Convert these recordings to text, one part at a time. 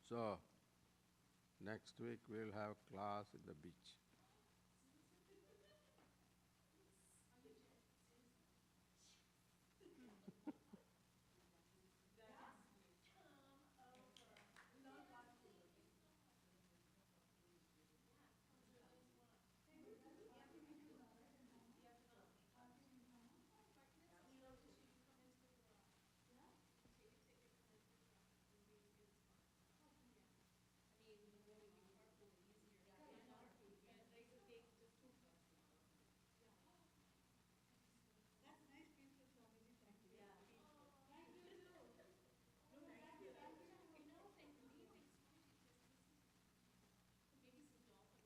So, next week we'll have class in the beach.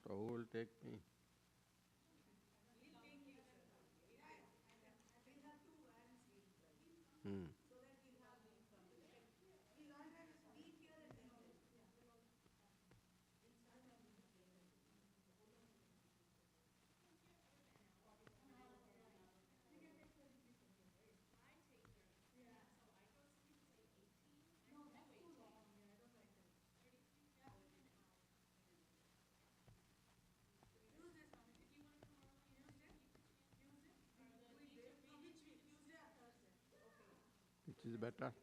So, who will take me? Hmm. Which is better?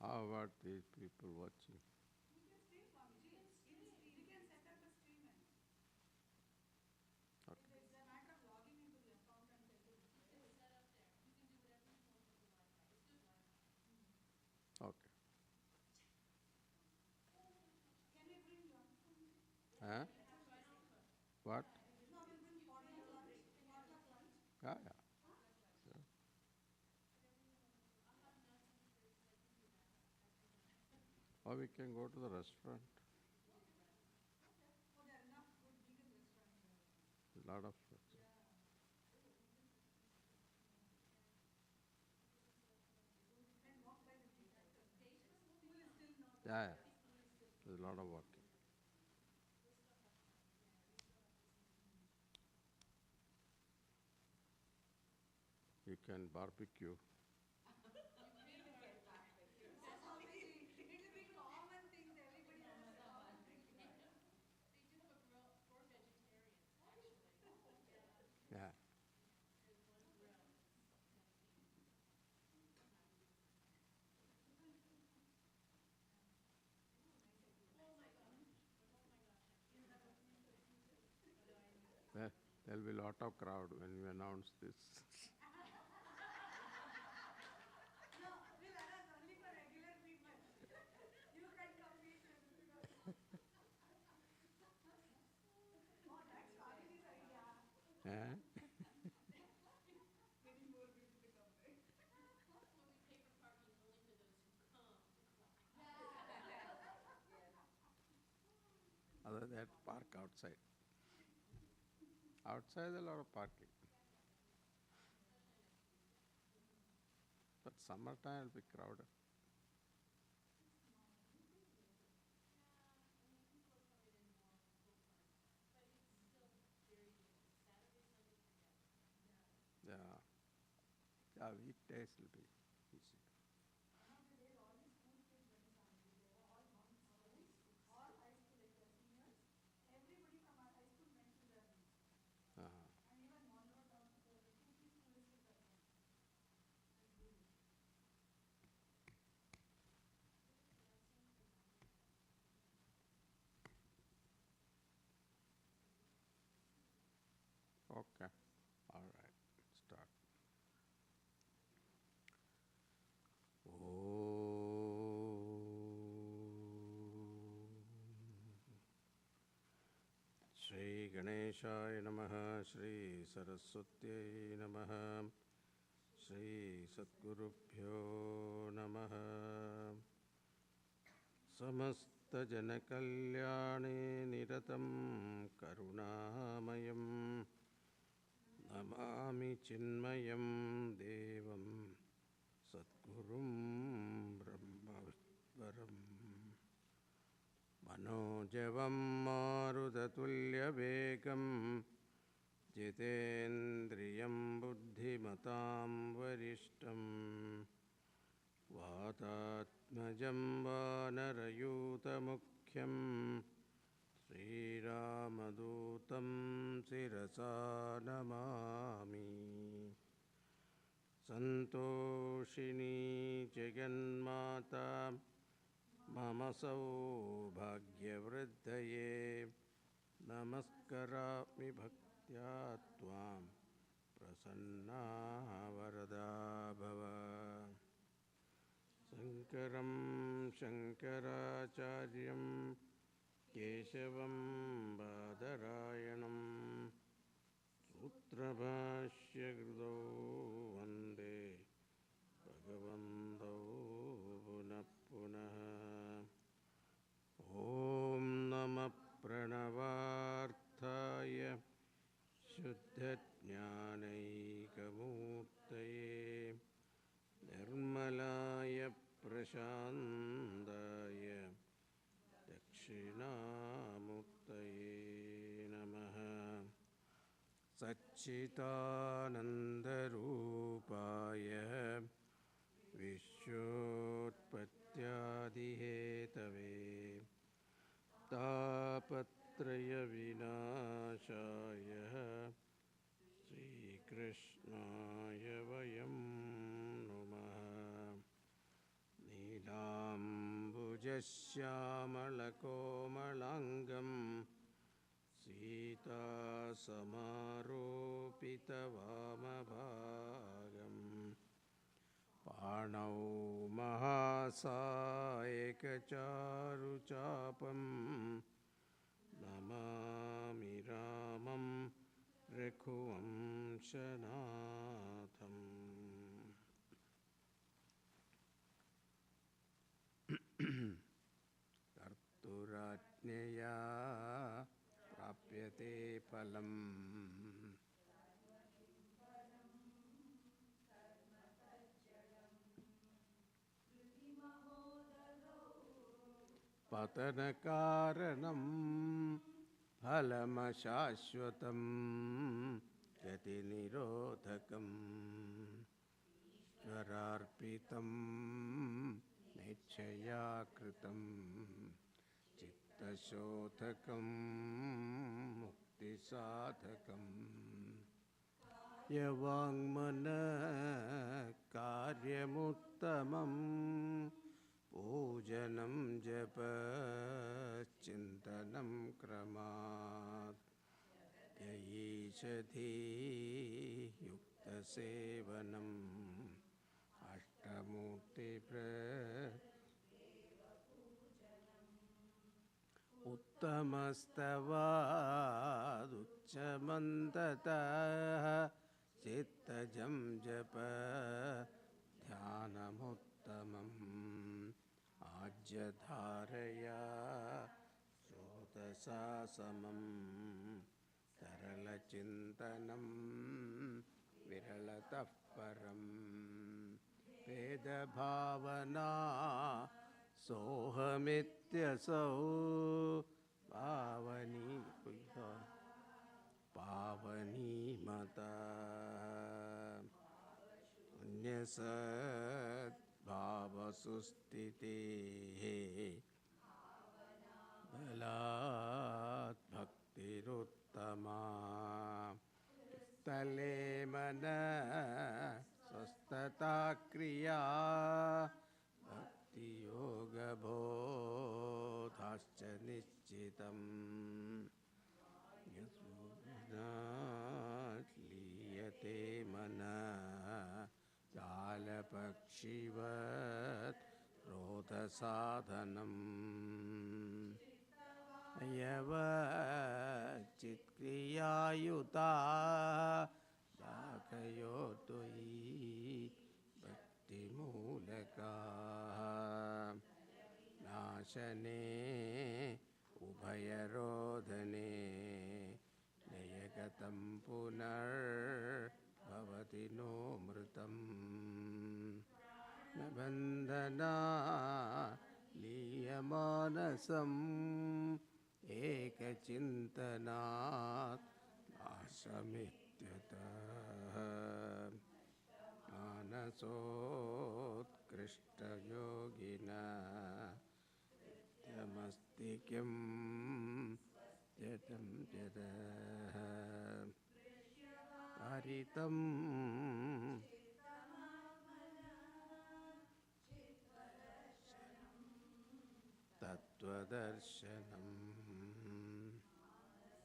How about these people watching? Okay. Okay. Huh? What? Yeah, yeah. Sure. Or we can go to the restaurant. A lot of. Yeah, yeah. There's a lot of walking. You can barbecue. Yeah. There, there'll be a lot of crowd when you announce this. Eh? Other than that, park outside. Outside, a lot of parking. But summertime will be crowded. Yeah. Yeah, weekdays will be easy. Uh, okay. All right. Start. Om Shri Ganeshaaya Namaha, Shri Saraswatyai Namaha, Shri Sadgurubhyo Namaha. Samasta Janakalyane Niratam Karunamayam Namami Chinmayam Devam Sadgurum Brahmavidvaram Manojavam Marudatulyavegam Jitendriyam Buddhimatam Varishtam Vatatmajam Vanarayutamukhyam Sriramadutam Sirasa Namami Santoshini Jaganmata Mama Saubhagyavriddhaye Namaskarami Bhaktya Tvam Prasanna Varada Bhava Sankaram Shankaracharyam Keshavam Badarayanam Sutrabhashya Krudau Vande Bhagavantau Punah Punah Om Namah Pranavarthaya Shuddha-jnanaikamurtaye Nirmalaya Prashantaya Dakshinamurtaye Namaha Satchitanandarupaya Vishwotpattyadihetave Tapatraya Vinashaya Sri Krishnaya Vayam Namaha Nilambujasyamalakomalangam Sita Samaropitavamabhagam Panau Mahasaekacharuchapam Namami Ramam Rekhuamshanatham. Karturajnaya prapyate phalam patanakaranam phalamashashvatam yati nirodhakam Ishwararpitam nichayakritam Tashodhakam muktisadhakam Yavangmana karyamuttamam Pujanam japa chintanam kramat Yayishadhi yukta sevanam Ashtamurti Uttamastavadutchamantatah Chittajam japa dhyanamuttamam Ajyadharaya srotasasamam Saralachintanam Viralatah param Veda bhavana Sohamityasau Pavani mata Punyasat bhavasustite Balat bhaktiruttama Tale mana Sastata kriya Yoga bodhascha nischidam Yasudhat liyate mana Jalapakshivat rodha sadhanam Yava चित्क्रियायुता दाकयो त्वयि भक्तिमूलकाः नाशने उभयरोधने नयगतं पुनर्भवति no मृतम् न बन्धना लीयमानसम् एकचिन्तनात् नाशमित्यतः मानसोत्कृष्टयोगिना यमस्ति किं यतं यदः हरितं तत्त्वदर्शनम्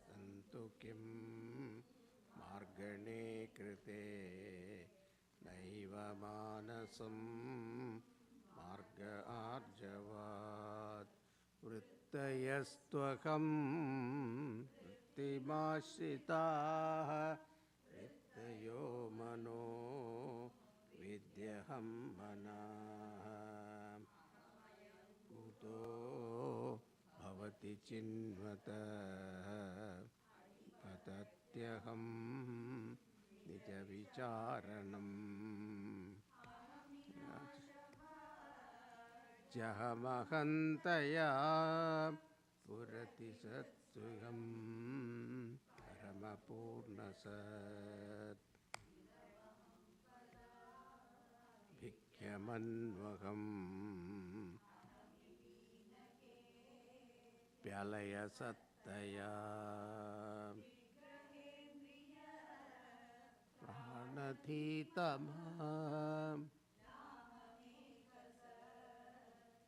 सन्तु किं मार्गणे कृते नैव मानसं मार्ग आर्जवात् वृत्तयस्त्वहं वृत्तिमाश्रिताः वृत्तयो मनो विद्यहं मनः कुतो भवति चिन्वतः पतत्यहं निजविचारणम् जहमहन्तया पुरति सत्त्वं परमपूर्णसत् भिक्ष्यमन्वहम् प्यलयसत्तया प्राणधीतमाम्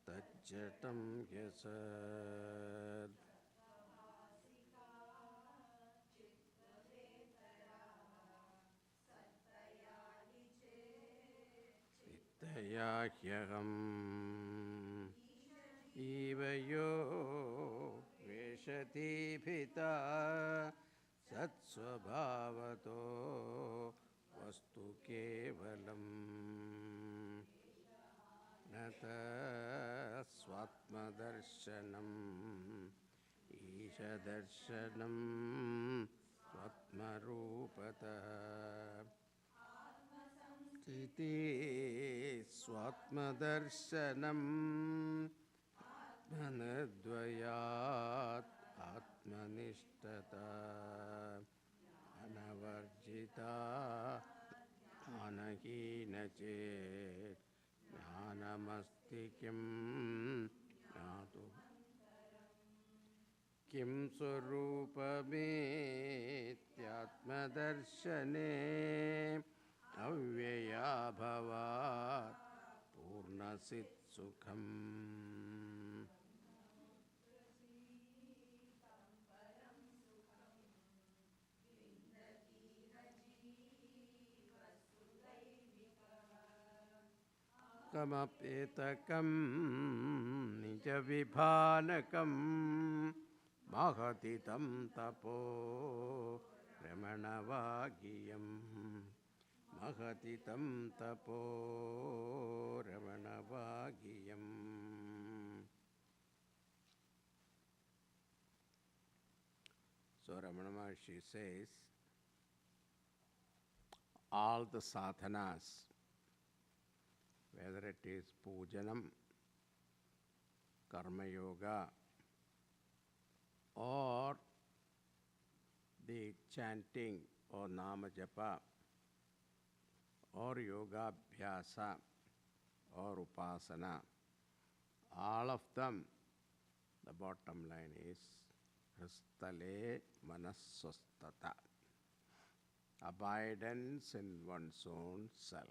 तज्जटं यशत् वित्तया ह्यहम् इव यो वेशतीभिता सत्स्वभावतो वस्तु केवलम् न स्वात्मदर्शनम् ईशदर्शनं स्वात्मरूपतः इति स्वात्मदर्शनम् आत्मनद्वयात् आत्मनिष्ठता अनवर्जिता ज्ञानहीन चेत् ज्ञानमस्ति किं ज्ञातु किं स्वरूपमेत्यात्मदर्शने अव्यया भवात् पूर्णसित्सुखम् कमप्येतकं निजविभानकं महति तं तपो रमणवागियम् महति तं तपो रमणवागियम् So Ramana Maharshi says, all the sadhanas, whether it is pujanam, karma yoga, or the chanting or nama japa, or yoga abhyasa, or upasana, all of them, the bottom line is hristale manassastata, abidance in one's own self.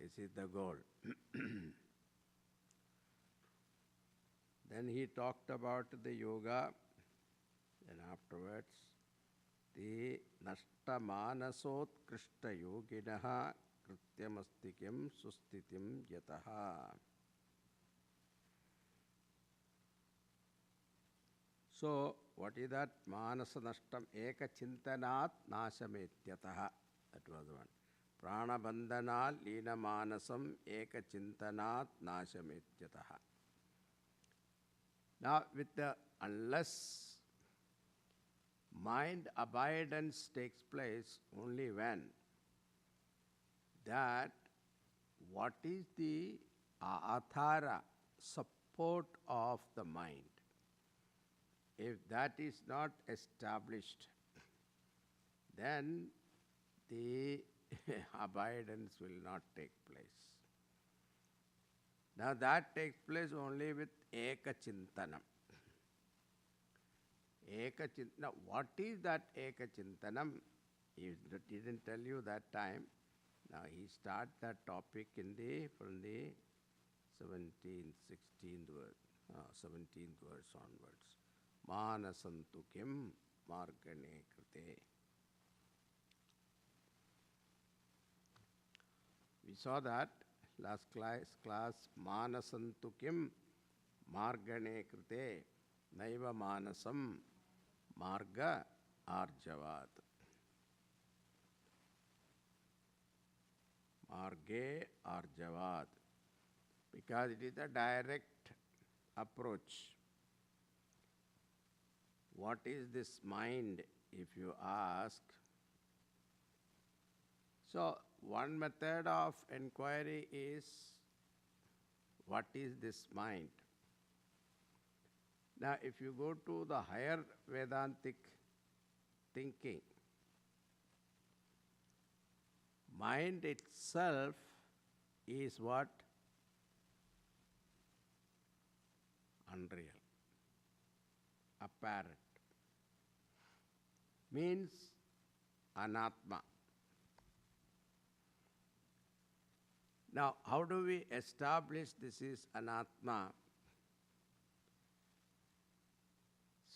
This is the goal. Then he talked about the yoga, and afterwards, the nashta manasot krishta yoginaha krityamastikim sustitim yataha. So, what is that? Manasa nashtam eka chintanat nashametyataha. That was the one. Prana bandhanal lina manasam eka chintanat nashametyataha. Now, unless mind abidance takes place only when that what is the athara, support of the mind. If that is not established, then the abidance will not take place. Now that takes place only with eka chintanam. Now what is that eka chintanam? He didn't tell you that time. Now he starts that topic from the 17th, 16th verse, 17th verse onwards. Manasantu kim margane krite. We saw that last class. Manasantu kim margane krite naiva manasam marga arjavat. Marge arjavat. Because it is a direct approach. What is this mind, if you ask? So, one method of inquiry is, what is this mind? Now, if you go to the higher Vedantic thinking, mind itself is what? Unreal, apparent. Means anatma. Now, how do we establish this is anatma?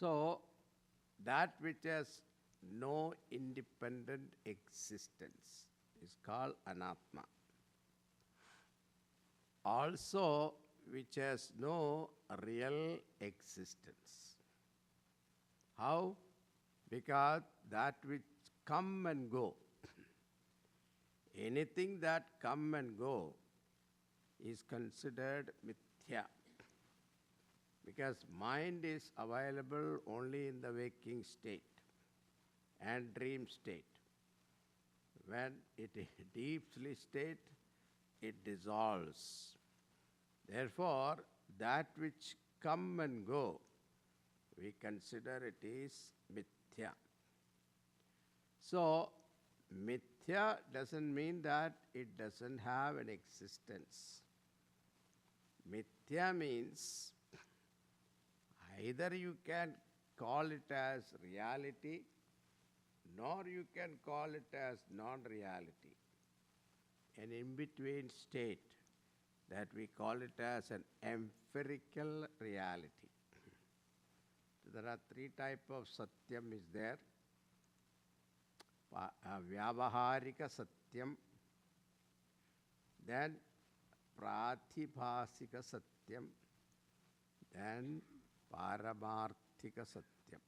So, that which has no independent existence is called anatma. Also, which has no real existence. How? Because that which come and go, anything that come and go is considered mithya. Because mind is available only in the waking state and dream state. When it is deep sleep state, it dissolves. Therefore, that which come and go, we consider it is mithya. So, mithya doesn't mean that it doesn't have an existence. Mithya means either you can call it as reality, nor you can call it as non-reality. An in-between state that we call it as an empirical reality. So there are three types of satyam is there. Vyavaharika satyam, then pratibhasika satyam, then paramarthika satyam.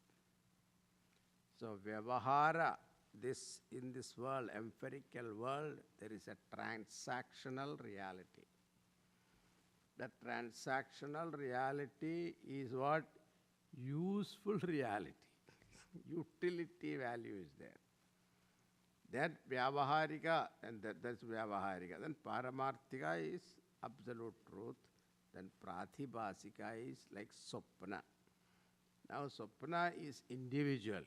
So vyavahara, in this world, empirical world, there is a transactional reality. The transactional reality is what? Useful reality. Utility value is there. Then vyavaharika, and that's vyavaharika. Then paramarthika is absolute truth. Then pratibhasika is like sopna. Now sopna is individual.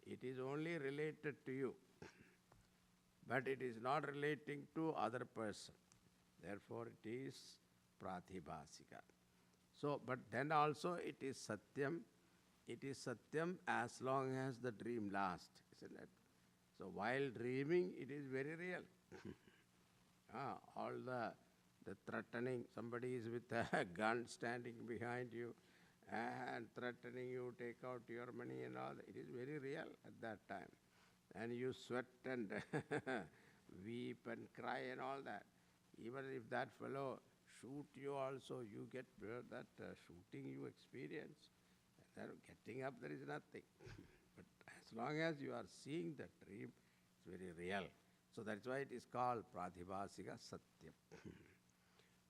It is only related to you. But it is not relating to other person. Therefore it is pratibhasika. So, but then also it is satyam. It is satyam as long as the dream lasts, isn't it? So while dreaming, it is very real. All the threatening, somebody is with a gun standing behind you and threatening you, take out your money and all, it is very real at that time. And you sweat and weep and cry and all that. Even if that fellow shoot you also, you get that shooting you experience. Then getting up, there is nothing. But as long as you are seeing the dream, it's very real. So that's why it is called Pradibhasika Satyam.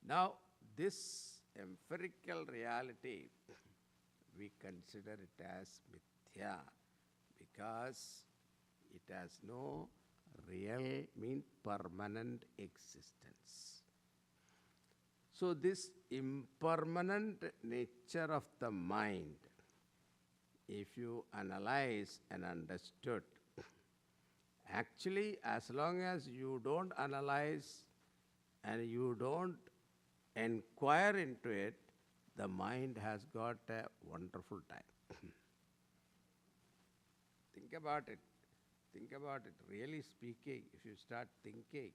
Now, this empirical reality, we consider it as mithya because it has no real, mean permanent existence. So this impermanent nature of the mind, if you analyze and understood, actually as long as you don't analyze and you don't inquire into it, the mind has got a wonderful time. Think about it. Think about it. Really speaking, if you start thinking,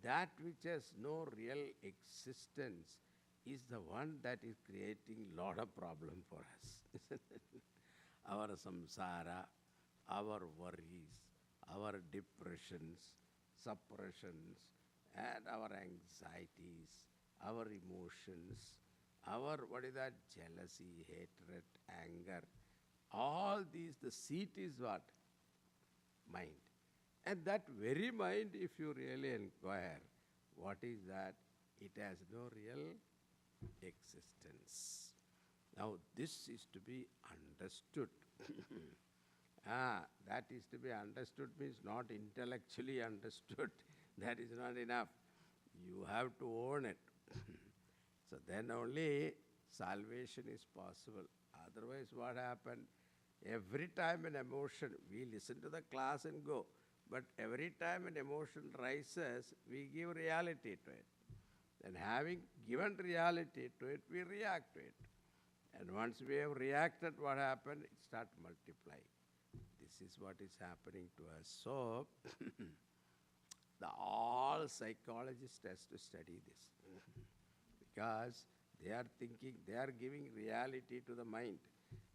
that which has no real existence is the one that is creating lot of problem for us, isn't it? Our samsara, our worries, our depressions, suppressions, and our anxieties, our emotions, our, what is that, jealousy, hatred, anger, all these, the seat is what? Mind. And that very mind, if you really inquire, what is that? It has no real existence. Now, this is to be understood. That is to be understood means not intellectually understood. That is not enough. You have to own it. So then only salvation is possible. Otherwise, what happened? Every time an emotion, we listen to the class and go. But every time an emotion rises, we give reality to it. And having given reality to it, we react to it. And once we have reacted, what happened? It starts multiplying. This is what is happening to us. So, all psychologists has to study this. Because they are thinking, they are giving reality to the mind.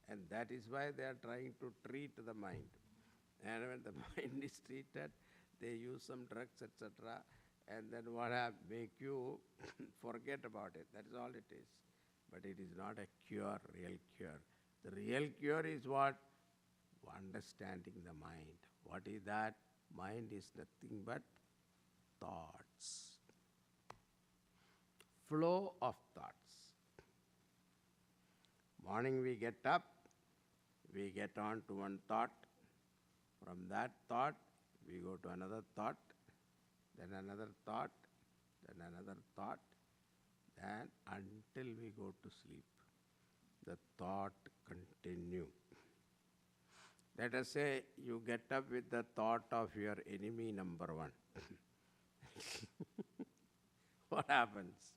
And that is why they are trying to treat the mind. And when the mind is treated, they use some drugs, etc. And then what make you forget about it. That is all it is. But it is not a cure, real cure. The real cure is what? Understanding the mind. What is that? Mind is nothing but thoughts. Flow of thoughts. Morning we get up, we get on to one thought. From that thought, we go to another thought, then another thought, then another thought, then until we go to sleep, the thought continue. Let us say you get up with the thought of your enemy number one. What happens?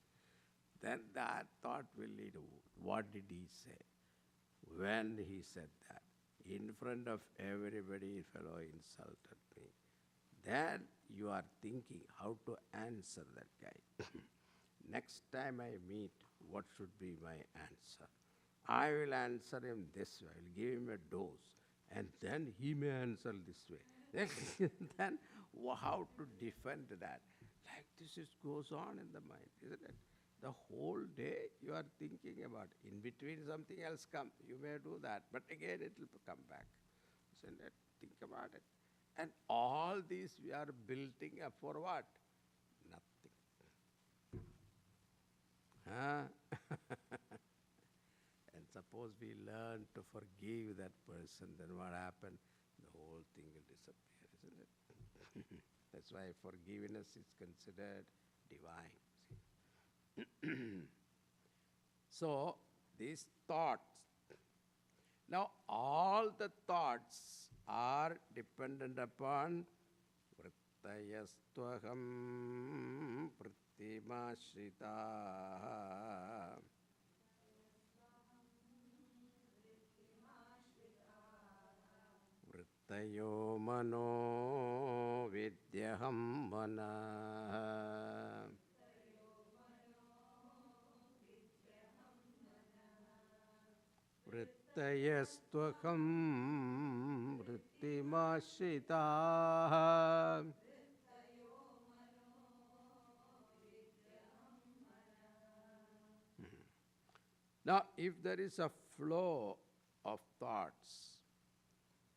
Then that thought will lead, what did he say? When he said that? In front of everybody, fellow insulted me. Then you are thinking how to answer that guy. Next time I meet, what should be my answer? I will answer him this way. I will give him a dose. And then he may answer this way. Then how to defend that? Like this goes on in the mind, isn't it? The whole day you are thinking about it. In between something else comes. You may do that. But again it will come back. Isn't it? Think about it. And all these we are building up for what? Nothing. And suppose we learn to forgive that person, then what happened? The whole thing will disappear, isn't it? That's why forgiveness is considered divine. So, these thoughts, now all the thoughts are dependent upon vrittayastvaham prittimashrita. Vrittayo mano vidyaham manah. Vrittayastvaham vrittimashritaah. Now, if there is a flow of thoughts.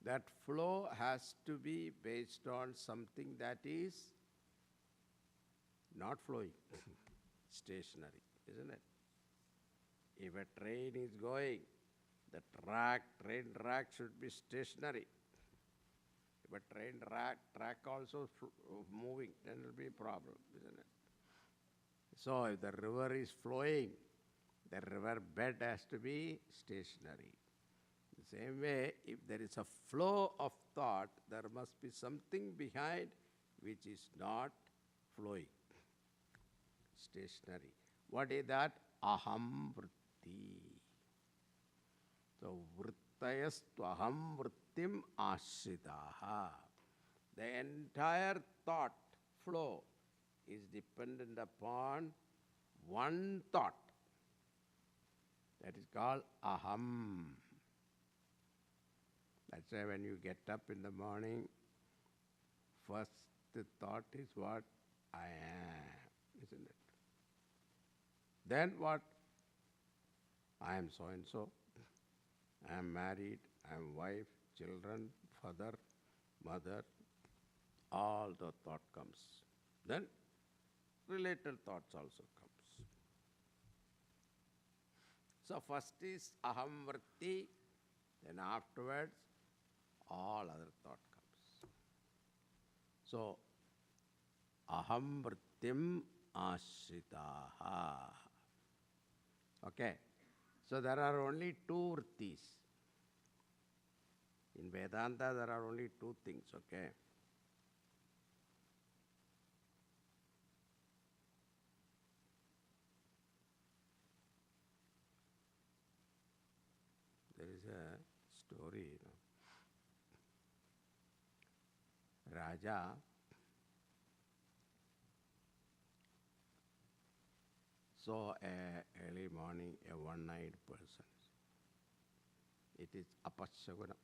That flow has to be based on something that is not flowing, stationary, isn't it? If a train is going, the train track should be stationary. If a train track also moving, then it will be a problem, isn't it? So if the river is flowing, the river bed has to be stationary. The same way, if there is a flow of thought, there must be something behind which is not flowing, stationary. What is that? Aham vritti. So, vrittayastvaham vrittim ashritaha. The entire thought flow is dependent upon one thought. That is called aham. That's why when you get up in the morning, first thought is what? I am, isn't it? Then what? I am so and so. I am married, I am wife, children, father, mother. All the thought comes. Then related thoughts also comes. So first is aham vritti, then afterwards all other thought comes. So aham vrittim ashritaha. Okay. So there are only two vrittis. In Vedanta there are only two things, okay? There is a story, Raja saw early morning a one-eyed person. It is apasyagunam.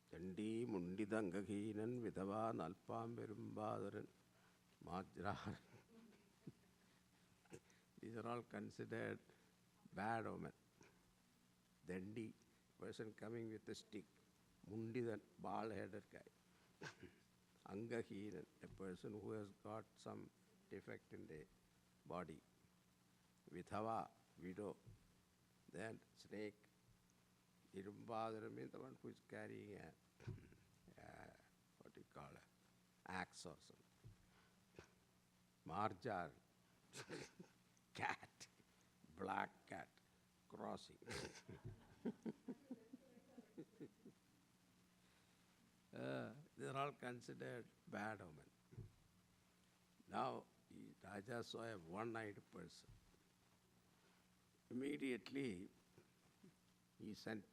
Chandi mundidangakhinan vidhava nalpam perumbadaran majrahan. These are all considered bad omen. Dandi, person coming with a stick. Mundidan, bald-headed guy. Angakhinan, a person who has got some defect in the body. Vidhava, widow. Then snake. Irumbadara means the one who is carrying a what do you call it? Axe or something. Marjar, cat, black cat, crossing. They're all considered bad omen. Now, Raja saw a one-eyed person. Immediately, he sent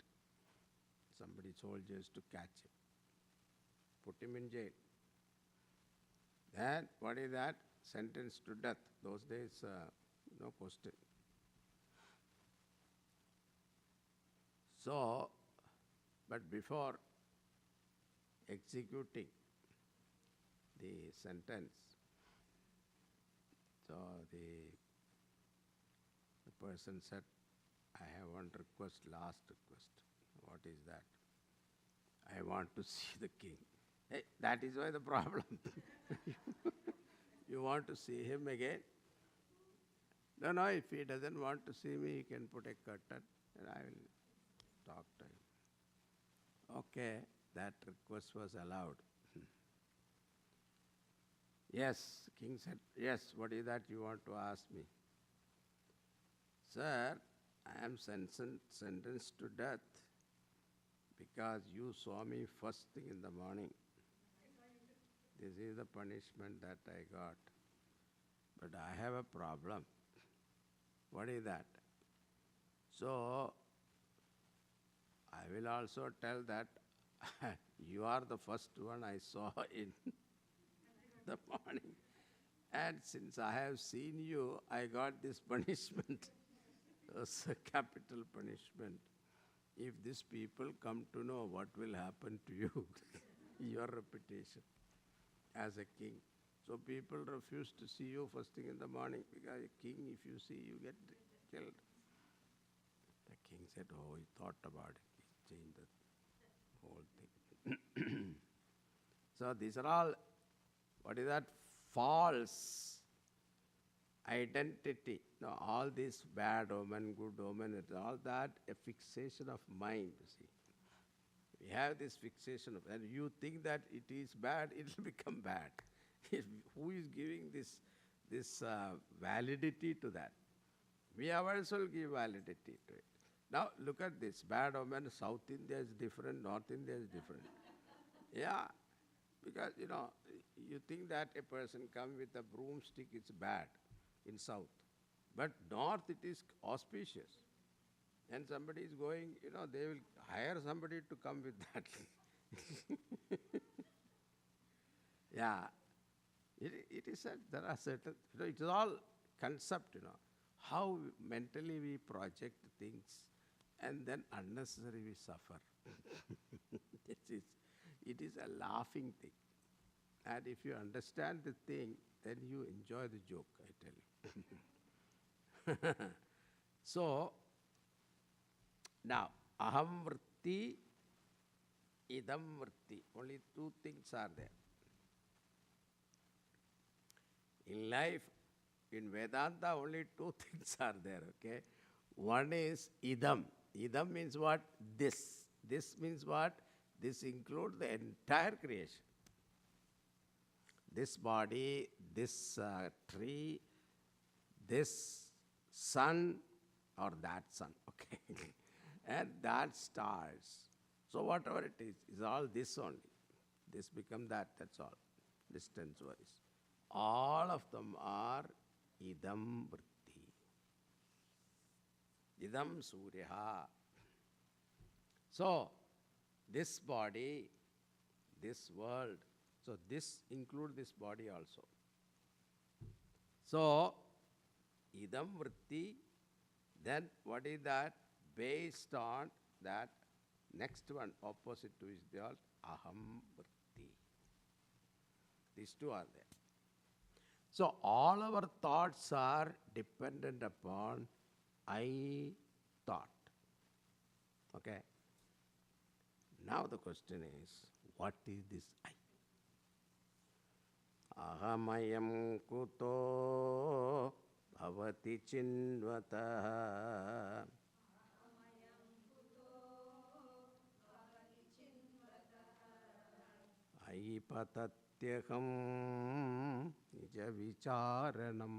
somebody, soldiers, to catch him, put him in jail. Then, what is that? Sentenced to death. Those days, no question. So, but before executing the sentence, so the person said, I have one request, last request. What is that? I want to see the king. Hey, that is why the problem. You want to see him again? No, if he doesn't want to see me, he can put a curtain and I will talk to him. Okay, that request was allowed. Yes, king said, yes, what is that you want to ask me? Sir, I am sentenced to death because you saw me first thing in the morning. This is the punishment that I got. But I have a problem. What is that? So, I will also tell that you are the first one I saw in the morning. And since I have seen you, I got this punishment. It's a capital punishment. If these people come to know what will happen to you, your reputation as a king. So people refuse to see you first thing in the morning because a king, if you see, you get killed. The King said, oh, he thought about it. He changed the whole thing. So these are all, what is that? False identity. No, all this bad omen, good omen, it's all that a fixation of mind, you see. We have this fixation of, and you think that it is bad, it will become bad. Who is giving this validity to that? We ourselves give validity to it. Now look at this, bad omen, South India is different, North India is different. Yeah, because you think that a person come with a broomstick, it's bad in South. But North it is auspicious. And somebody is going, they will hire somebody to come with that. Yeah. It is said there are certain, it is all concept, how mentally we project things and then unnecessarily we suffer. It is a laughing thing. And if you understand the thing, then you enjoy the joke, I tell you. So, now, aham vritti, idam vritti. Only two things are there. In life, in Vedanta, only two things are there, okay? One is idam. Idam means what? This. This means what? This includes the entire creation. This body, this tree, this sun, or that sun, okay? And that stars. So whatever it is all this only. This become that, that's all, distance-wise. All of them are idam vritti. Idam suryaha. So, this body, this world, so this includes this body also. So, idam vritti, then what is that? Based on that, next one, opposite to is called aham vritti. These two are there. So all our thoughts are dependent upon I thought. Okay? Now the question is, what is this I? Ahamayam kuto bhavati chinvataha. Aipatatyaham nija vicharanam.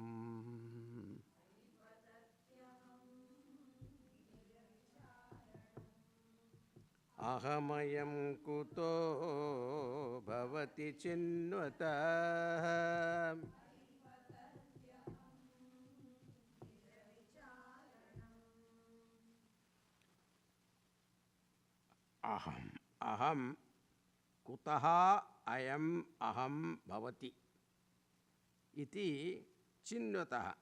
Ahamayam kuto bhavati chinvataha. Aham kutaha ayam aham bhavati iti chinvataha.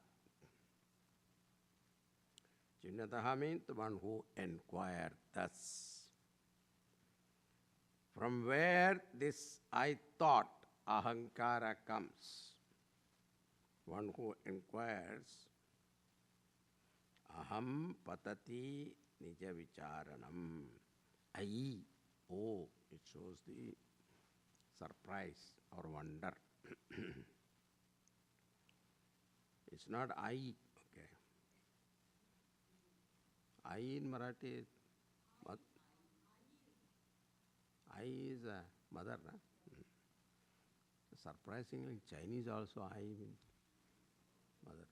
Chinvataha means the one who inquired thus. From where this I thought ahankara comes, one who inquires, aham patati nija vicharanam. I, oh, it shows the surprise or wonder. It's not I, okay. I in Marathi is I is a mother, no? Surprisingly, in Chinese also I means mother.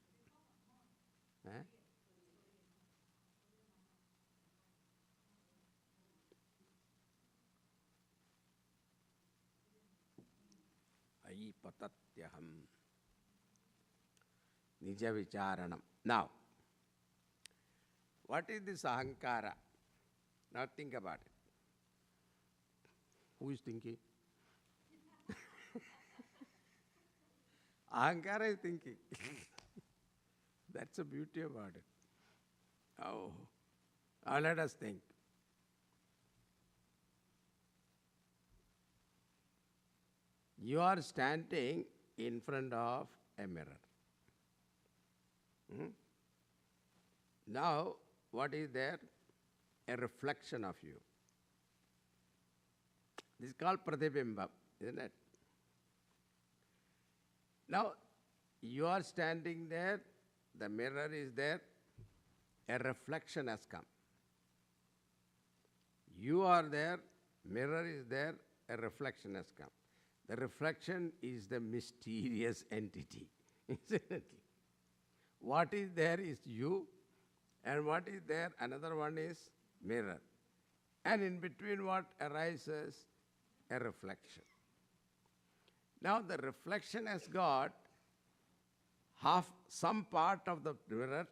Eh? I patatyaham nija vicharanam. Now, what is this ahankara? Now think about it. Who is thinking? Ahankara is thinking. That's the beauty about it. Oh, now let us think. You are standing in front of a mirror. Now, what is there? a reflection of you. This is called pratibimba, isn't it? Now, you are standing there, the mirror is there, a reflection has come. You are there, mirror is there, a reflection has come. The reflection is the mysterious entity, isn't it? What is there is you, and what is there, another one is mirror. And in between what arises? A reflection. Now the reflection has got some part of the mirror,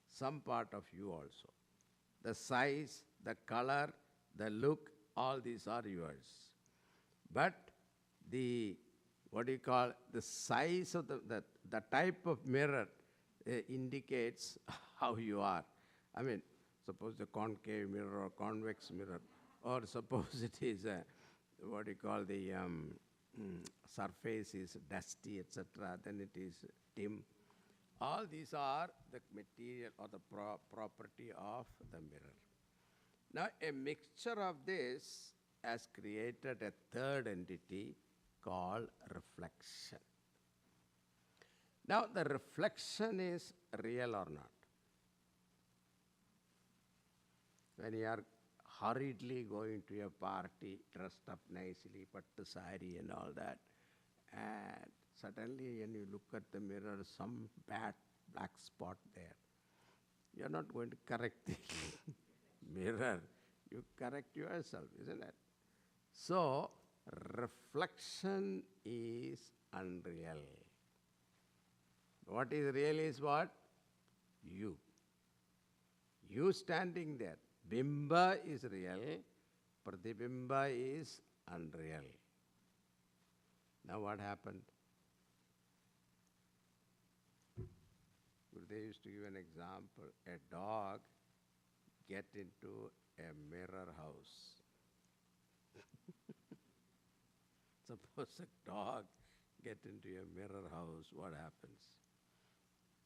some part of you also. The size, the color, the look, all these are yours. But the, the size of the type of mirror indicates how you are. I mean, suppose the concave mirror or convex mirror, or suppose it is the surface is dusty, etc., then it is dim. All these are the material or the property of the mirror. Now, a mixture of this has created a third entity called reflection. Now, the reflection is real or not? When you are hurriedly going to a party, dressed up nicely, pattu sari and all that, and suddenly when you look at the mirror, some bad black spot there. You are not going to correct the mirror. You correct yourself, isn't it? So, reflection is unreal. What is real is what? You. You standing there. Bimba is real, pratibimba is unreal. Now what happened? They used to give an example. A dog get into a mirror house. Suppose a dog get into a mirror house, what happens?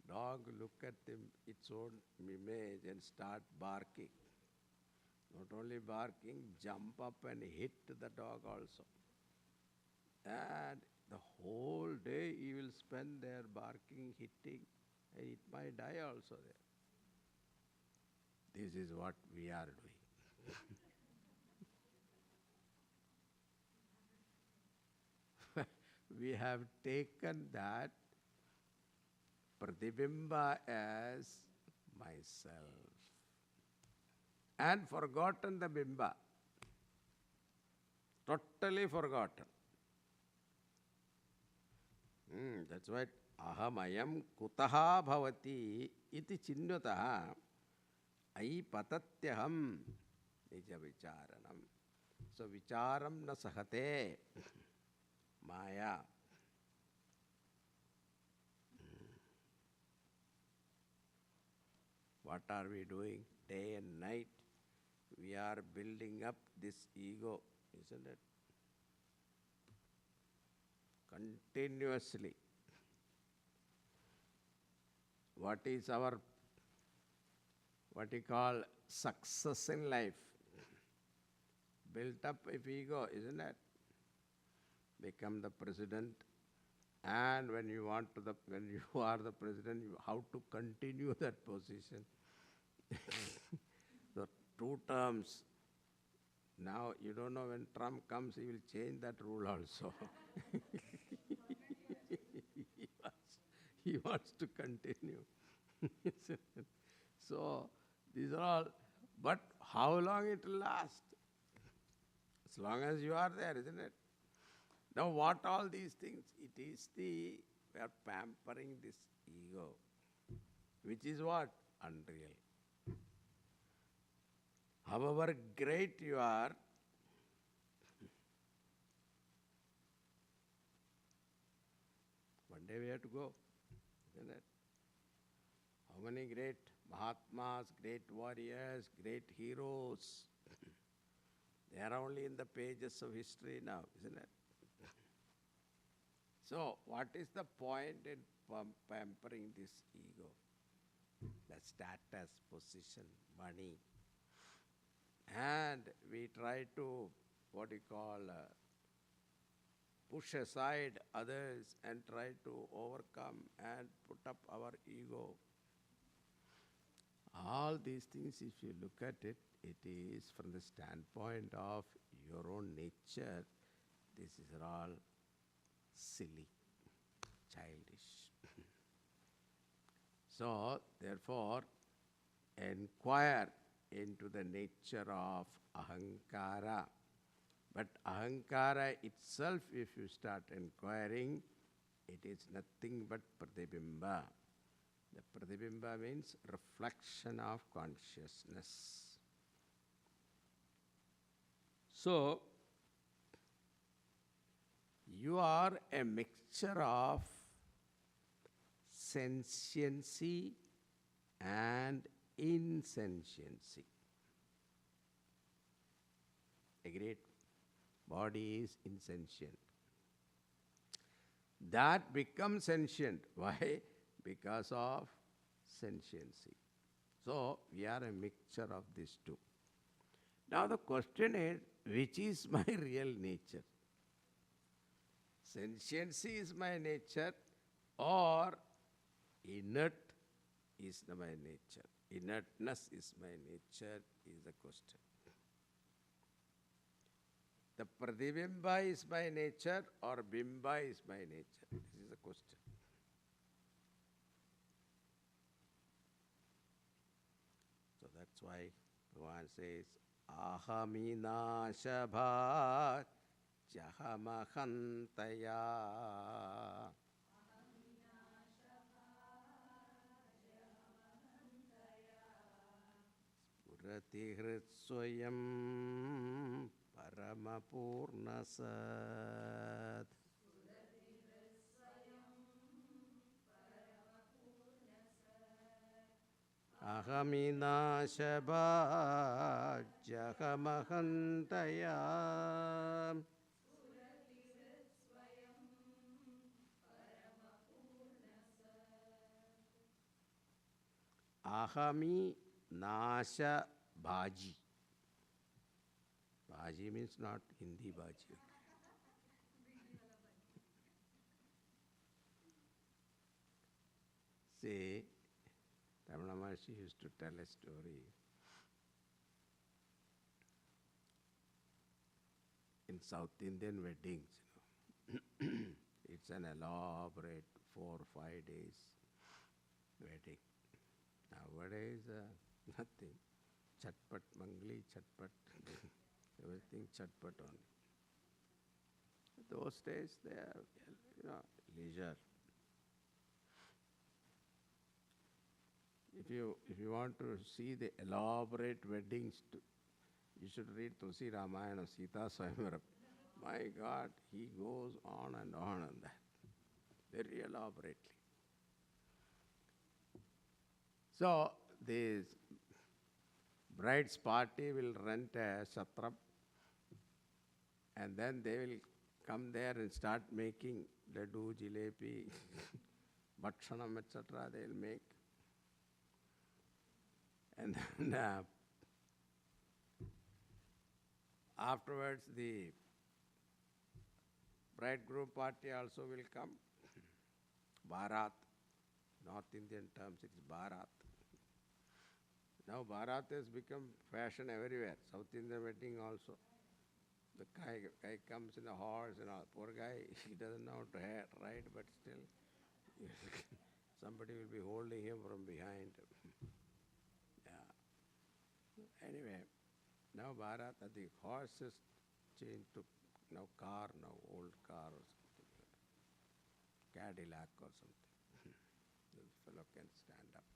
Dog look at its own image and start barking. Not only barking, jump up and hit the dog also. And the whole day he will spend there barking, hitting, and it might die also there. This is what we are doing. We have taken that pratibimba as myself and forgotten the bimba. Totally forgotten. That's why ahamayam kutaha bhavati iti chinnutaha ai patatyaham nija vicharanam. So vicharam na sahate maya. What are we doing? Day and night, we are building up this ego, isn't it? Continuously. What is our, what you call, success in life? Built up of ego, isn't it? Become the president, and when you are the president, how to continue that position? The 2 terms. Now, you don't know when Trump comes, he will change that rule also. He wants to continue. So, these are all, but how long it will last? As long as you are there, isn't it? Now, what all these things? It is we are pampering this ego, which is what? Unreal. However great you are, one day we have to go, isn't it? How many great Mahatmas, great warriors, great heroes, they are only in the pages of history now, isn't it? So, what is the point in pampering this ego? The status, position, money. and we try to, what you call, push aside others and try to overcome and put up our ego. All these things, if you look at it, it is from the standpoint of your own nature. This is all silly, childish. So, therefore, inquire into the nature of ahankara. But ahankara itself, if you start inquiring, it is nothing but pratibimba. The pratibimba means reflection of consciousness. So, you are a mixture of sentiency and insentiency. Agreed? Body is insentient. That becomes sentient. Why? Because of sentiency. So, we are a mixture of these two. Now, the question is, which is my real nature? Sentiency is my nature, or inert is my nature? Inertness is my nature is the question. The pratibimba is my nature or bimba is my nature? This is the question. So that's why Bhagavan says, Ahami nashabha jahamahantaya. Spurati hrit paramapurnasad. Ahaminashabha jahamahantaya. Ahami nasha bhaji. Bhaji means not Hindi bhaji. See, Ramana Maharshi used to tell a story. In South Indian weddings, it's an elaborate 4 or 5 days wedding. Nowadays, nothing. Chatpat, mangli, chatpat, everything chatpat only. Those days, they are, leisure. If you want to see the elaborate weddings, you should read Tulsi Ramayana, Sita Swayamvaram. My God, he goes on that, very elaborately. So, this bride's party will rent a satram, and then they will come there and start making laddu, jalebi, bhakshanam, etc. they will make. And then afterwards the bridegroom party also will come. Bharat, North Indian terms it is Bharat. Now Bharat has become fashion everywhere. South Indian wedding also. The guy comes in a horse and all. Poor guy, he doesn't know how to ride, but still somebody will be holding him from behind. Anyway, now Bharat, the horse is changed to now car, now old car or something like that. Cadillac or something. This fellow can stand up,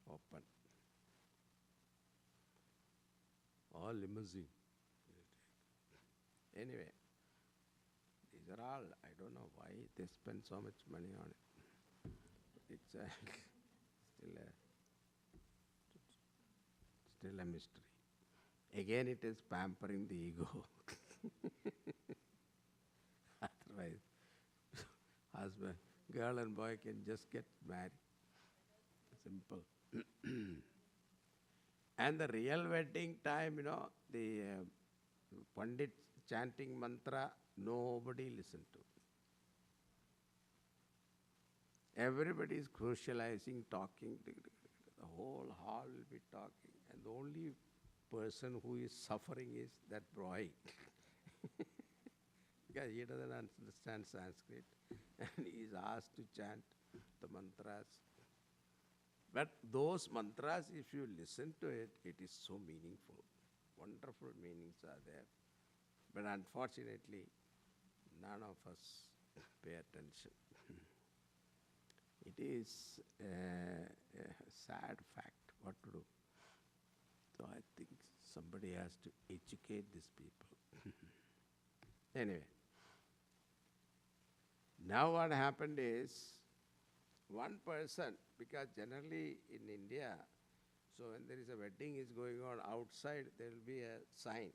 open. All limousine. Anyway, these are all, I don't know why they spend so much money on it. It's still a mystery. Again, it is pampering the ego. Otherwise, husband, girl and boy can just get married. Simple. And the real wedding time, the Pandit chanting mantra, nobody listened to. Everybody is crucializing, talking. The whole hall will be talking. And the only person who is suffering is that boy. Because he doesn't understand Sanskrit. And he is asked to chant the mantras. But those mantras, if you listen to it, it is so meaningful. Wonderful meanings are there. But unfortunately, none of us pay attention. It is a sad fact. What to do? So I think somebody has to educate these people. Anyway, now what happened is, one person, because generally in India, so when there is a wedding is going on outside, there will be a sign.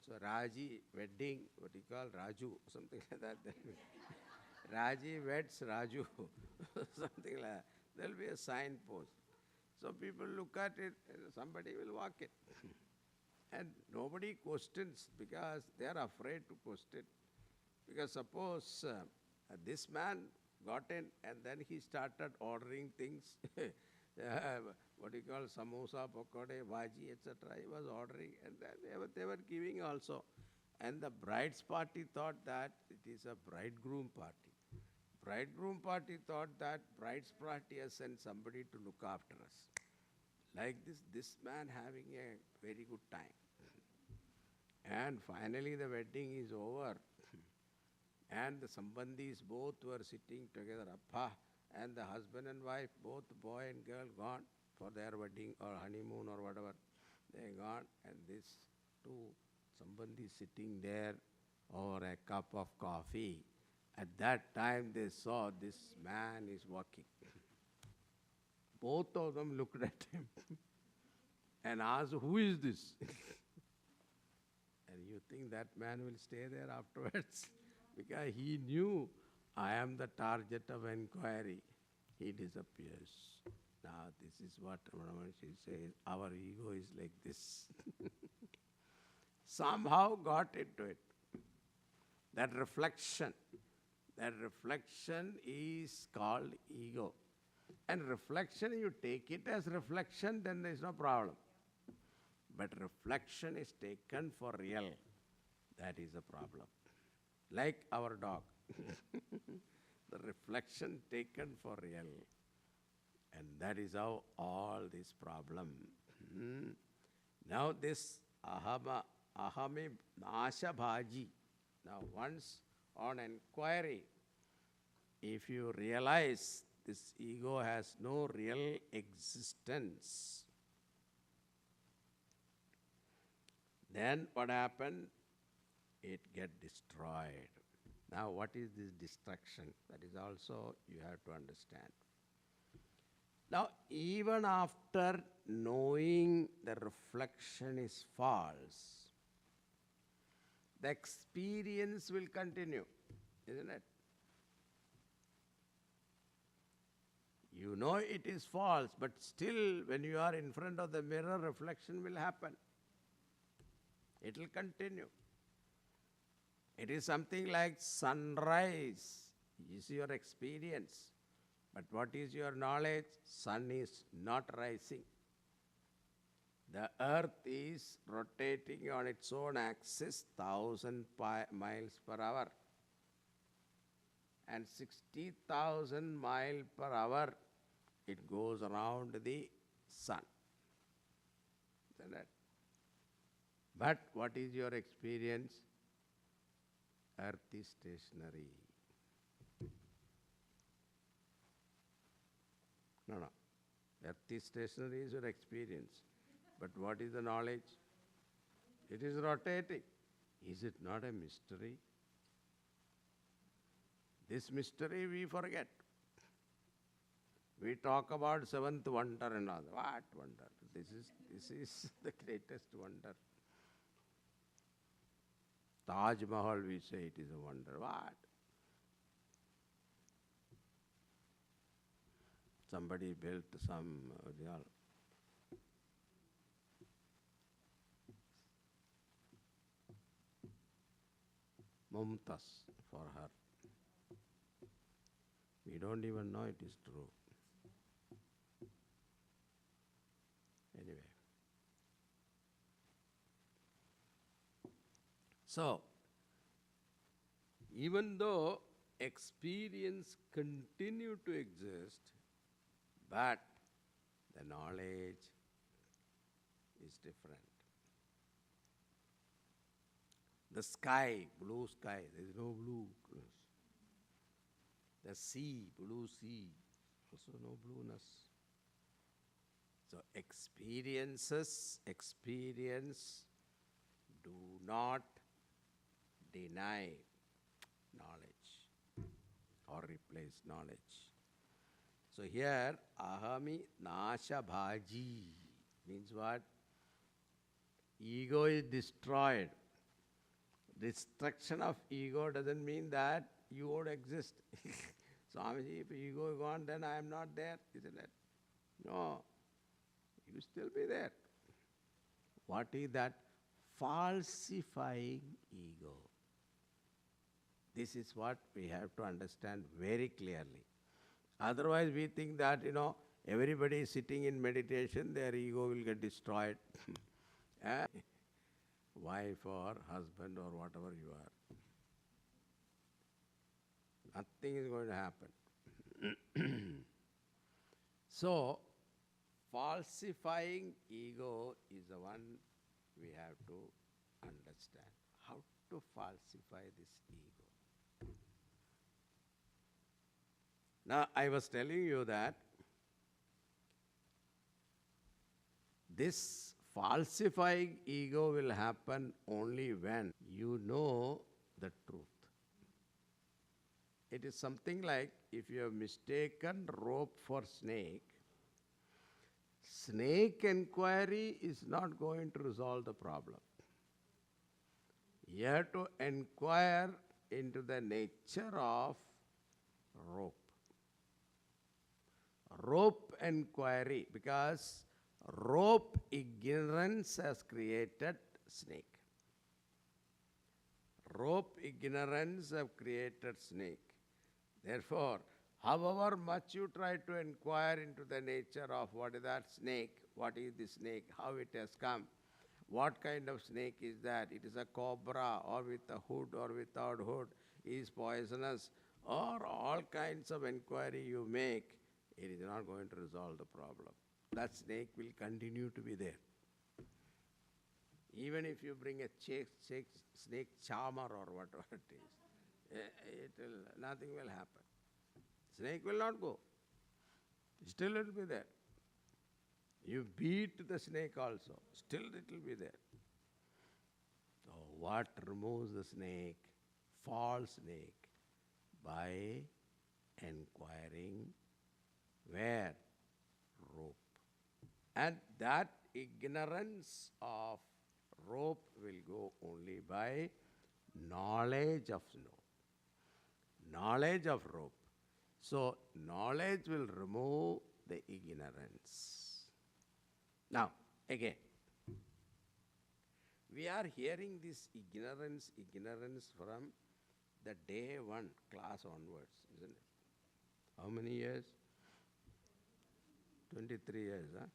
So Raji wedding, what you call Raju, something like that. Raji weds Raju, something like that. There will be a sign post. So people look at it, and somebody will walk it. And nobody questions because they are afraid to question. Because suppose this man got in and then he started ordering things, what you call samosa, pakode, bhaji, etc. He was ordering and then they were giving also. And the bride's party thought that it is a bridegroom party. Bridegroom party thought that bride's party has sent somebody to look after us. Like this man having a very good time. And finally the wedding is over. And the Sambandhis both were sitting together, Appa, and the husband and wife, both boy and girl, gone for their wedding or honeymoon or whatever. They gone, and this two Sambandhis sitting there over a cup of coffee. At that time they saw this man is walking. Both of them looked at him and asked, who is this? And you think that man will stay there afterwards? Because he knew I am the target of inquiry. He disappears. Now this is what Ramanashi says, our ego is like this. Somehow got into it. That reflection is called ego. And reflection, you take it as reflection, then there is no problem. But reflection is taken for real. That is a problem. Like our dog. The reflection taken for real. And that is how all this problem. Now this ahame nasha bhaji. Now once on inquiry, if you realize this ego has no real existence, then what happened? It get destroyed. Now what is this destruction? That is also you have to understand. Now even after knowing the reflection is false, the experience will continue, isn't it? You know it is false, but still when you are in front of the mirror, reflection will happen. It will continue. It is something like sunrise is your experience. But what is your knowledge? Sun is not rising. The earth is rotating on its own axis 1,000 miles per hour. And 60,000 miles per hour it goes around the sun. Isn't it? But what is your experience? Earth is stationary. No. Earth is stationary is your experience. But what is the knowledge? It is rotating. Is it not a mystery? This mystery we forget. We talk about seventh wonder and all. What wonder? This is the greatest wonder. Taj Mahal, we say it is a wonder. What? Somebody built some mumtas for her. We don't even know it is true. Anyway. So, even though experience continue to exist, but the knowledge is different. The sky, blue sky, there is no blue. The sea, blue sea, also no blueness. So experience do not deny knowledge or replace knowledge. So here, ahami nasha bhaji means what? Ego is destroyed. Destruction of ego doesn't mean that you won't exist. Swamiji, if ego is gone, then I am not there, isn't it? No, you still be there. What is that? Falsifying ego. This is what we have to understand very clearly. Otherwise, we think that, everybody is sitting in meditation, their ego will get destroyed. Wife or husband or whatever you are. Nothing is going to happen. So, falsifying ego is the one we have to understand. How to falsify this ego. Now, I was telling you that this falsifying ego will happen only when you know the truth. It is something like if you have mistaken rope for snake, snake inquiry is not going to resolve the problem. You have to inquire into the nature of rope. Rope inquiry, because rope ignorance has created snake. Rope ignorance have created snake. Therefore, however much you try to inquire into the nature of what is that snake, what is the snake, how it has come, what kind of snake is that, it is a cobra or with a hood or without hood, is poisonous, or all kinds of inquiry you make, it is not going to resolve the problem. That snake will continue to be there. Even if you bring a snake charmer or whatever it is, nothing will happen. Snake will not go. Still it will be there. You beat the snake also, still it will be there. So what removes the snake? False snake. By inquiring where? Rope. And that ignorance of rope will go only by knowledge of knowledge of rope. So knowledge will remove the ignorance. Now, again, we are hearing this ignorance from the day one class onwards, isn't it? How many years? 23 years, huh?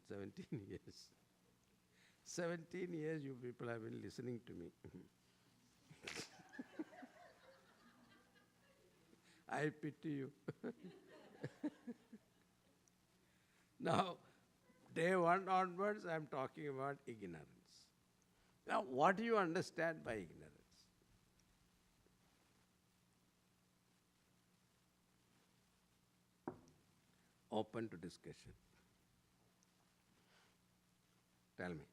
17 years. 17 years you people have been listening to me. I pity you. Now, day one onwards, I am talking about ignorance. Now, what do you understand by ignorance? Open to discussion. Tell me.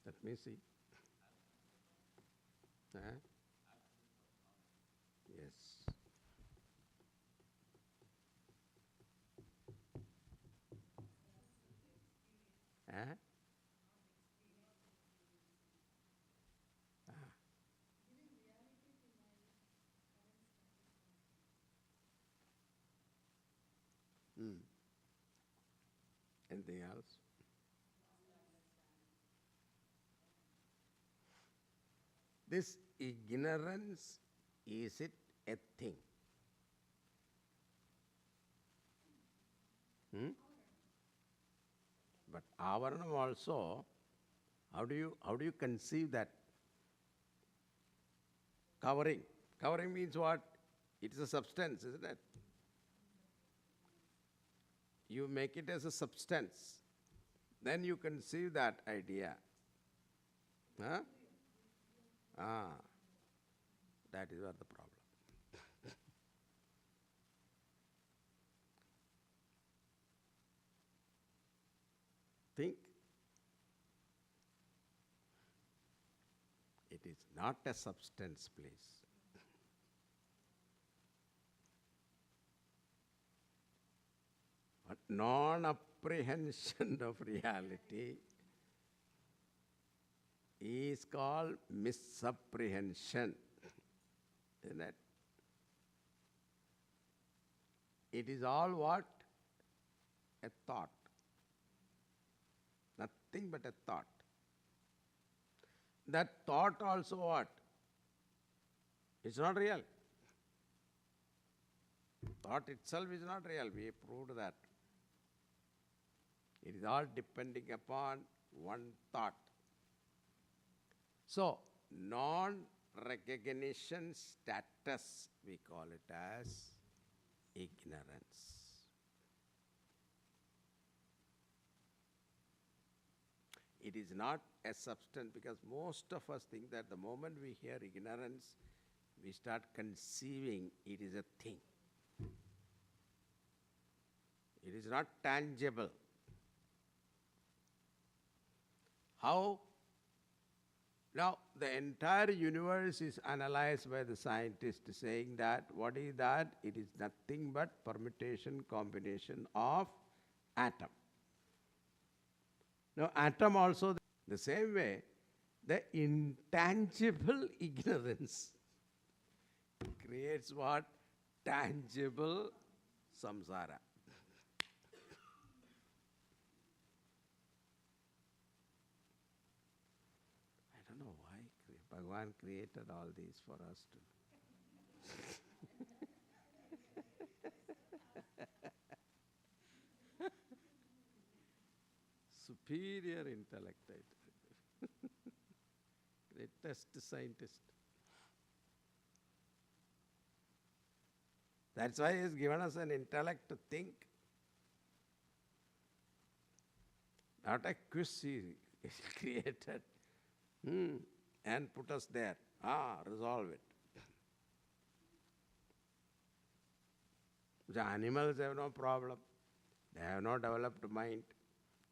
Let me see. Huh? Yes. Huh? Anything else? This ignorance, is it a thing? But avaranam also, how do you conceive that? Covering. Covering means what? It's a substance, isn't it? You make it as a substance. Then you conceive that idea. Huh? That is what the problem. Think. It is not a substance, please. But non-apprehension of reality is called misapprehension, isn't it? It is all what? A thought. Nothing but a thought. That thought also what? It's not real. Thought itself is not real. We proved that. It is all depending upon one thought. So, non-recognition status, we call it as ignorance. It is not a substance, because most of us think that the moment we hear ignorance, we start conceiving it is a thing. It is not tangible. How? Now, the entire universe is analyzed by the scientist saying that, what is that? It is nothing but permutation, combination of atom. Now, atom also, the same way, the intangible ignorance creates what? Tangible samsara. I don't know why Bhagavan created all these for us to. Superior intellect, greatest scientist. That's why he has given us an intellect to think. Not a quiz he created and put us there. Resolve it. The animals have no problem. They have no developed mind.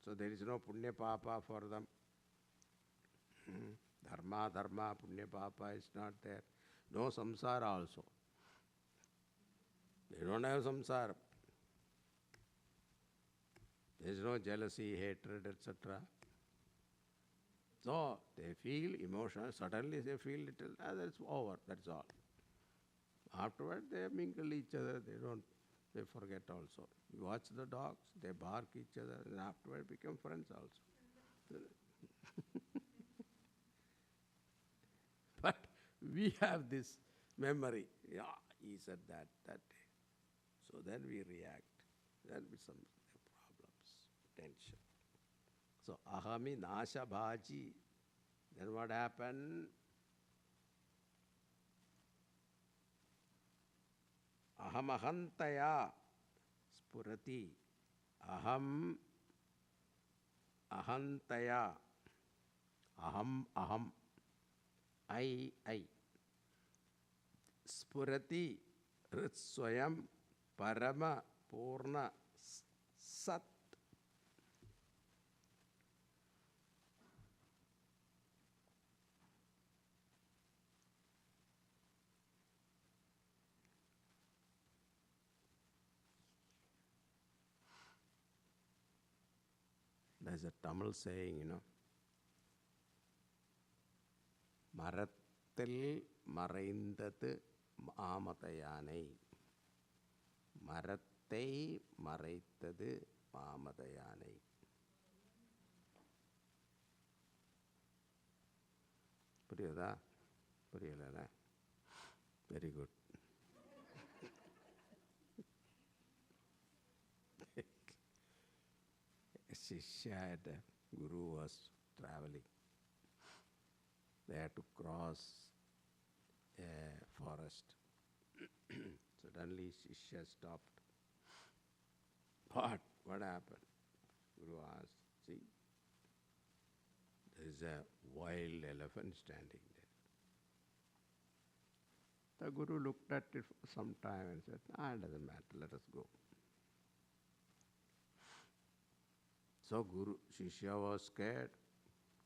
So there is no punya papa for them. Dharma, punya papa is not there. No samsara also. They don't have samsara. There is no jealousy, hatred, etc. So they feel emotional. Suddenly they feel little, that's over, that's all. Afterward they mingle each other, they forget also. You watch the dogs, they bark each other, and afterward become friends also. But we have this memory. Yeah, he said that day. So then we react. Then we some problems, tension. So ahami nasha bhaji. Then what happened? Aham ahantaya spurati. Aham ahantaya. Aham. I. Spurati ritswayam parama purna sat. There's a Tamil saying, Marathil maraindadu maamatayane. Marathai maraitadu maamatayane. புரியுதா? Puriyala? Very good. Shishya and Guru was traveling. They had to cross a forest. Suddenly Shishya stopped. What happened? Guru asked, see, there is a wild elephant standing there. The Guru looked at it for some time and said, it doesn't matter, let us go. So Shishya was scared.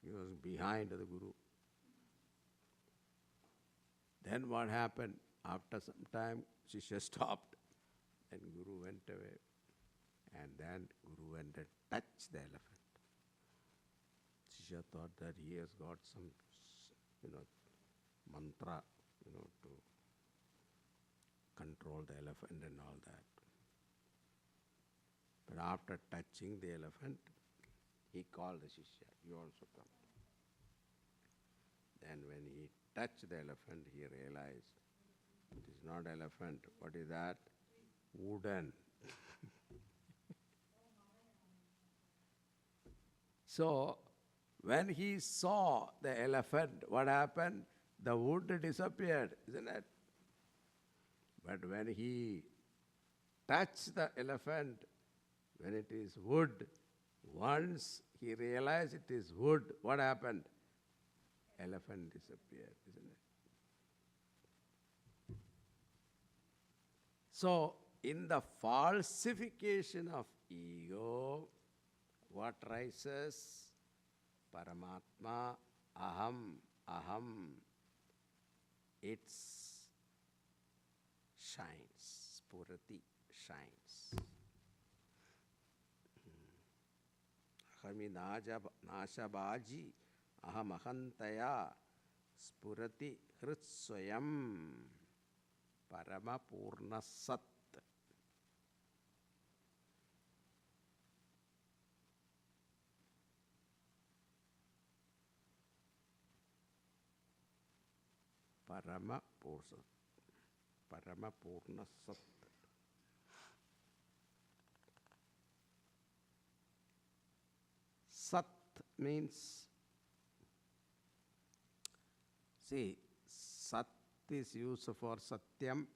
He was behind the Guru. Then what happened? After some time, Shishya stopped and Guru went away. And then Guru went and touched the elephant. Shishya thought that he has got some, mantra, to control the elephant and all that. But after touching the elephant, he called the Shishya, you also come. Then when he touched the elephant, he realized it is not elephant. What is that? Wooden. So, when he saw the elephant, what happened? The wood disappeared, isn't it? But when he touched the elephant, when it is wood, once he realized it is wood, what happened? Elephant disappeared, isn't it? So, in the falsification of ego, what rises? Paramatma, aham. It shines, spurati, shines. Ahami nashabaji, aham ahantaya, spurati hrutsvayam, paramapurna sat. Paramapurna sat. Sat means, see, sat is used for satyam,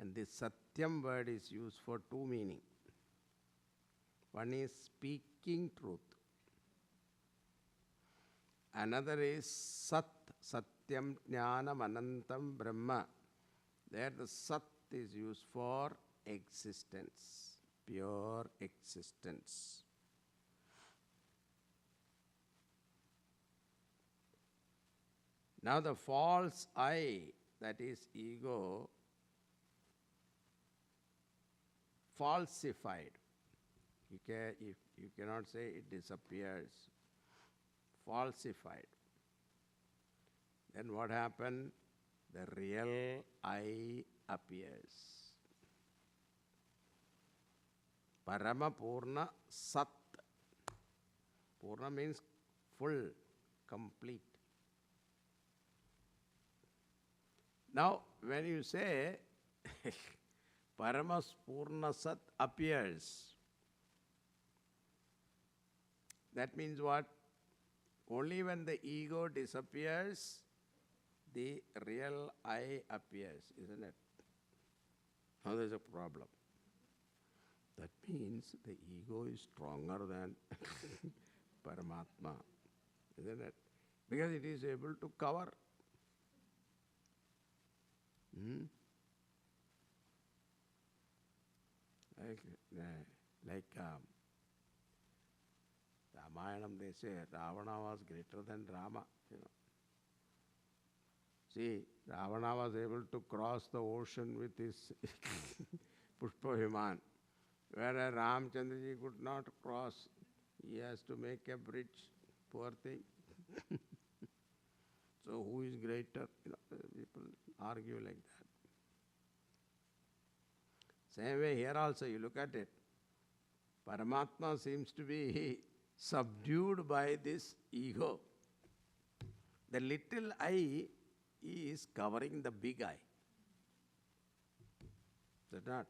and this satyam word is used for two meanings. One is speaking truth. Another is sat, satyam, jnanam, anantam, brahma. There the sat is used for existence, pure existence. Now the false I, that is ego, falsified. You cannot say it disappears. Falsified. Then what happened? The real I appears. Paramapurna sat. Purna means full, complete. Now, when you say Paramas Sat appears, that means what? Only when the ego disappears, the real I appears, isn't it? Now there's a problem. That means the ego is stronger than Paramatma, isn't it? Because it is able to cover. Like Ramayanam, they say Ravana was greater than Rama. See, Ravana was able to cross the ocean with his Pushpa Viman, whereas Ramchandraji could not cross. He has to make a bridge, poor thing. So who is greater? People argue like that. Same way here also, you look at it. Paramatma seems to be subdued by this ego. The little eye is covering the big eye. Is it not?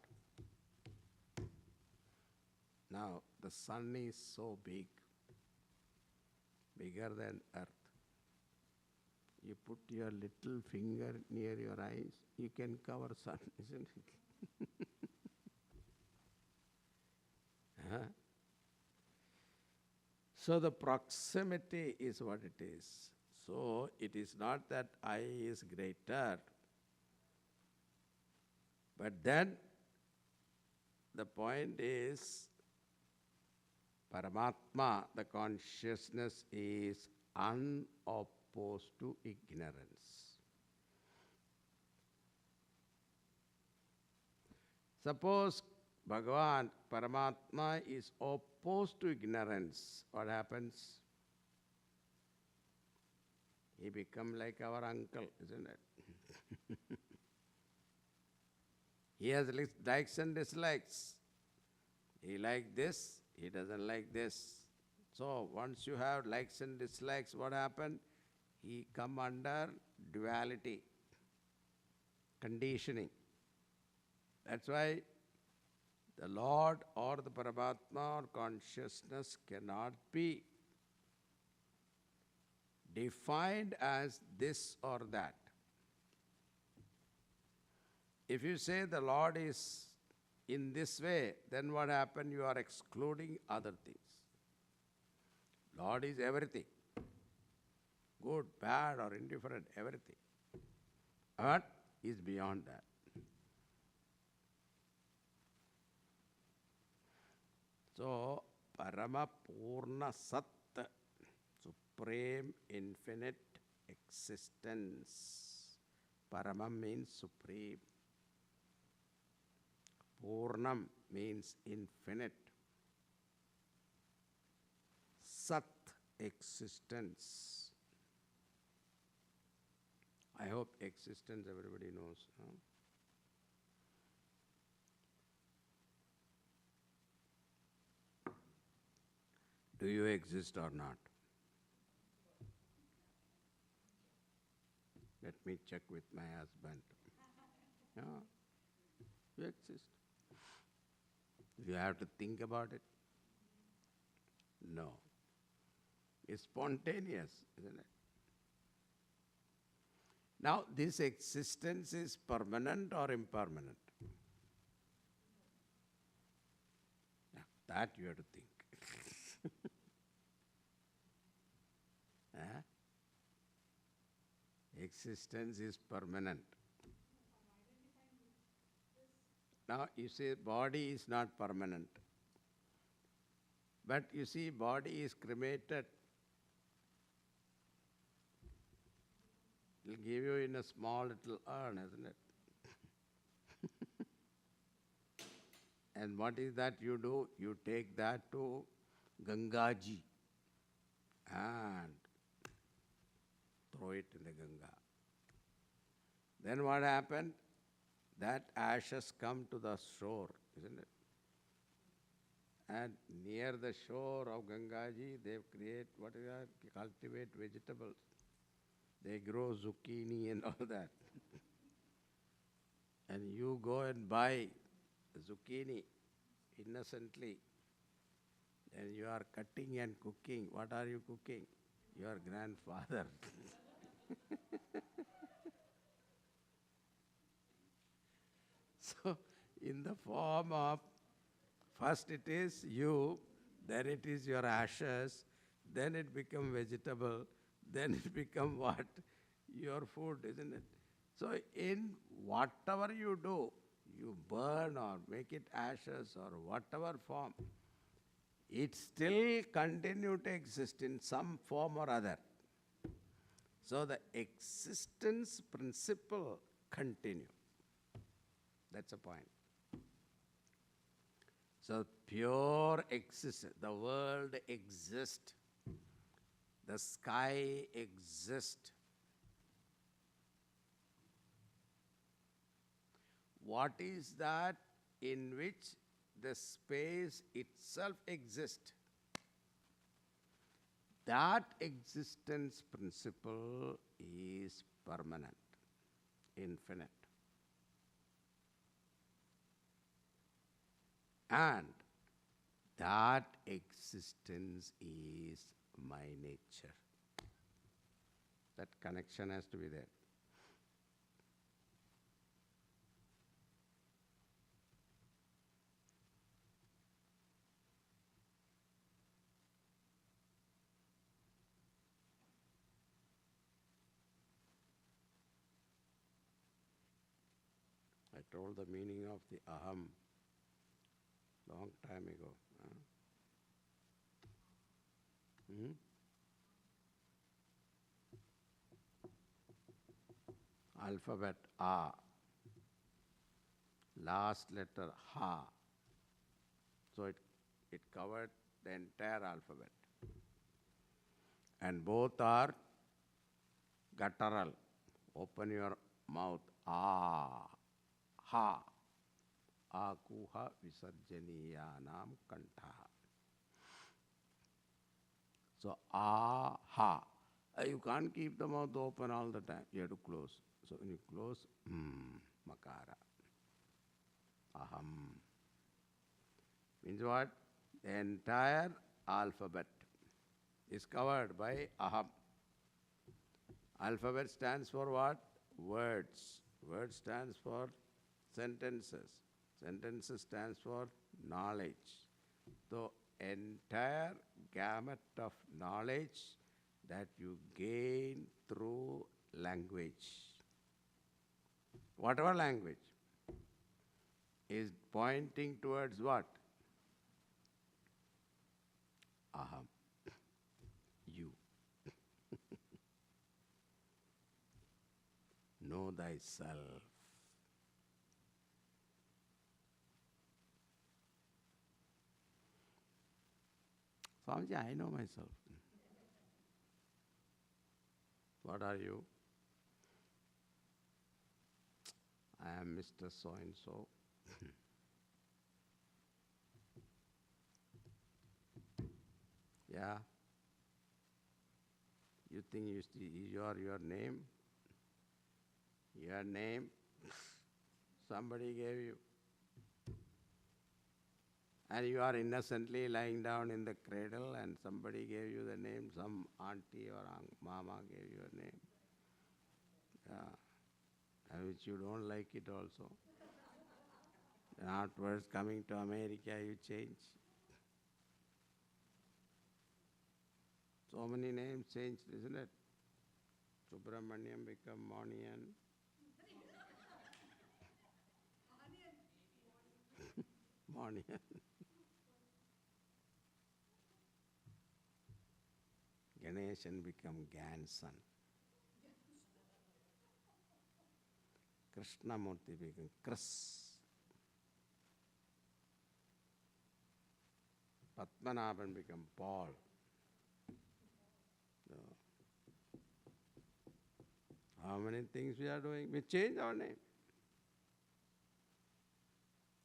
Now, the sun is so big, bigger than earth. You put your little finger near your eyes, you can cover sun, isn't it? Huh? So the proximity is what it is. So it is not that I is greater, but then the point is Paramatma, the consciousness, is unopposed to ignorance. Suppose Bhagavan, Paramatma, is opposed to ignorance, what happens? He becomes like our uncle, isn't it? He has likes and dislikes. He likes this, he doesn't like this. So once you have likes and dislikes, what happens? He come under duality, conditioning. That's why the Lord or the Paramatma or consciousness cannot be defined as this or that. If you say the Lord is in this way, then what happens? You are excluding other things. Lord is everything. Good, bad or indifferent, everything. But is beyond that. So, Paramapurna Sat, supreme infinite existence. Paramam means supreme. Purnam means infinite. Sat, existence. I hope existence everybody knows. Huh? Do you exist or not? Let me check with my husband. Yeah, you exist. You have to think about it. No. It's spontaneous, isn't it? Now, this existence is permanent or impermanent? Yeah, that you have to think. Huh? Existence is permanent. Now, you say body is not permanent. But you see, body is cremated. It will give you in a small little urn, isn't it? And what is that you do? You take that to Gangaji and throw it in the Ganga. Then what happened? That ashes come to the shore, isn't it? And near the shore of Gangaji, they create what is that? Cultivate vegetables. They grow zucchini and all that. And you go and buy zucchini innocently. And you are cutting and cooking. What are you cooking? Your grandfather. So, in the form of, first it is you, then it is your ashes, then it becomes vegetable, then it becomes what? Your food, isn't it? So, in whatever you do, you burn or make it ashes or whatever form, it still continues to exist in some form or other. So, the existence principle continues. That's the point. So, pure existence. The world exists. The sky exists. What is that in which the space itself exists? that existence principle is permanent, infinite. And that existence is my nature. That connection has to be there. I told the meaning of the aham long time ago. Alphabet A, last letter Ha. So it covered the entire alphabet. And both are guttural. Open your mouth. Ah, Ha. Akuha visarjaniyanam kantaha. So, ah, ha. You can't keep the mouth open all the time. You have to close. So, when you close, makara. Aham. Means what? The entire alphabet is covered by aham. Alphabet stands for what? Words. Word stands for sentences. Sentences stands for knowledge. So, entire gamut of knowledge that you gain through language. Whatever language is pointing towards what? Aham. You. Know thyself. Swamiji, I know myself. What are you? I am Mr. So-and-so. Yeah. You think you are your name? Your name? Somebody gave you. And you are innocently lying down in the cradle and somebody gave you the name, some auntie or mama gave you a name. Yeah. And which you don't like it also. And afterwards, coming to America, you change. So many names changed, isn't it? Subramaniam become Monian. Monian. Ganeshan become Gansan. Krishnamurti become Chris. Padmanabhan become Paul. So, how many things we are doing? We change our name.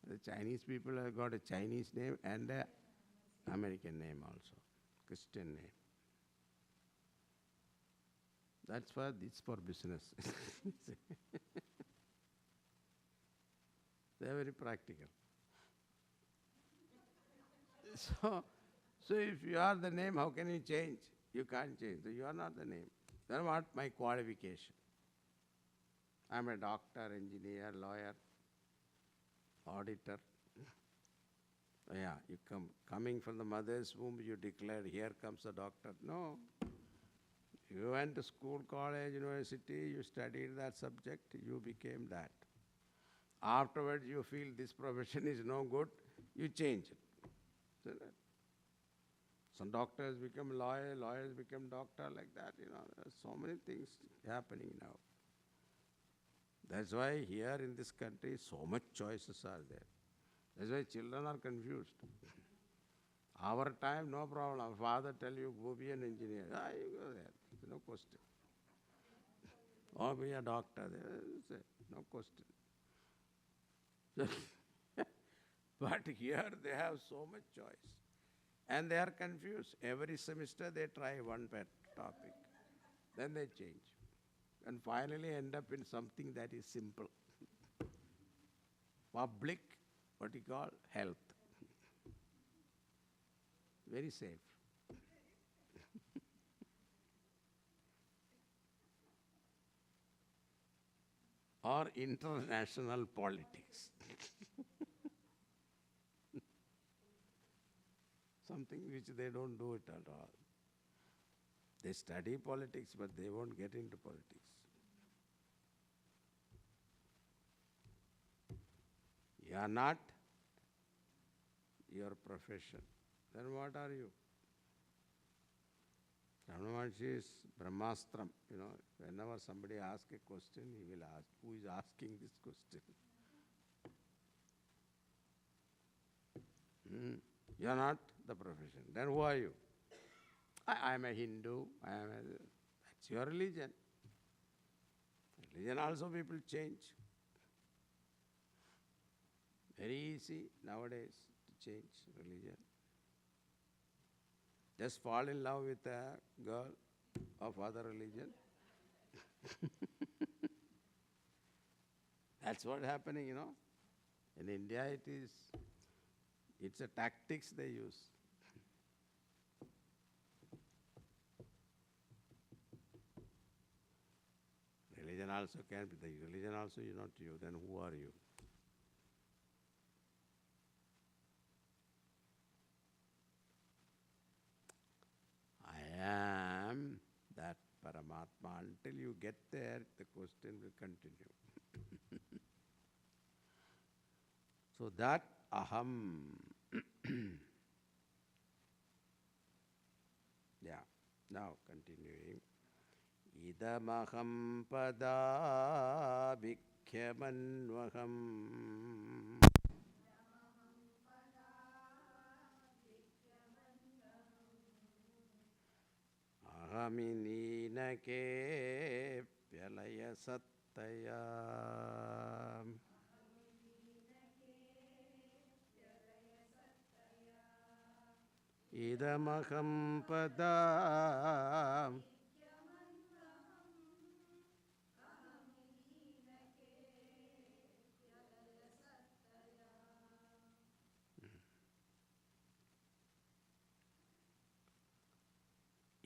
The Chinese people have got a Chinese name and an American name also, Christian name. That's for business. They are very practical. So if you are the name, how can you change? You can't change. So you are not the name. Then what? My qualification. I am a doctor, engineer, lawyer, auditor. Yeah, you coming from the mother's womb, you declared, here comes the doctor. No. You went to school, college, university, you studied that subject, you became that. Afterwards, you feel this profession is no good, you change it. Isn't it? Some doctors become lawyer, lawyers become doctor, like that, there are so many things happening now. That's why here in this country, so much choices are there. That's why children are confused. Our time, no problem. Father tell you, go be an engineer. You go there. No question. Or be a doctor. No question. But here they have so much choice. And they are confused. Every semester they try one pet topic. Then they change. And finally end up in something that is simple. Public, what you call, health. Very safe. Or international politics. Something which they don't do it at all. They study politics, but they won't get into politics. You are not your profession. Then what are you? Ramana Maharshi is Brahmastram. Whenever somebody asks a question, he will ask, who is asking this question? You are not the profession. Then who are you? I am a Hindu. That's your religion. Religion also people change. Very easy nowadays to change religion. Just fall in love with a girl of other religion. That's what's happening, In India it's a tactics they use. Religion also can be, the religion also is not you, then who are you? I am that Paramatma. Until you get there, the question will continue. So that aham. Yeah, now continuing. Idamaham pada bhikkhamanvaham. Ahaminīnake pyalaya sattaya. Idamaham pada.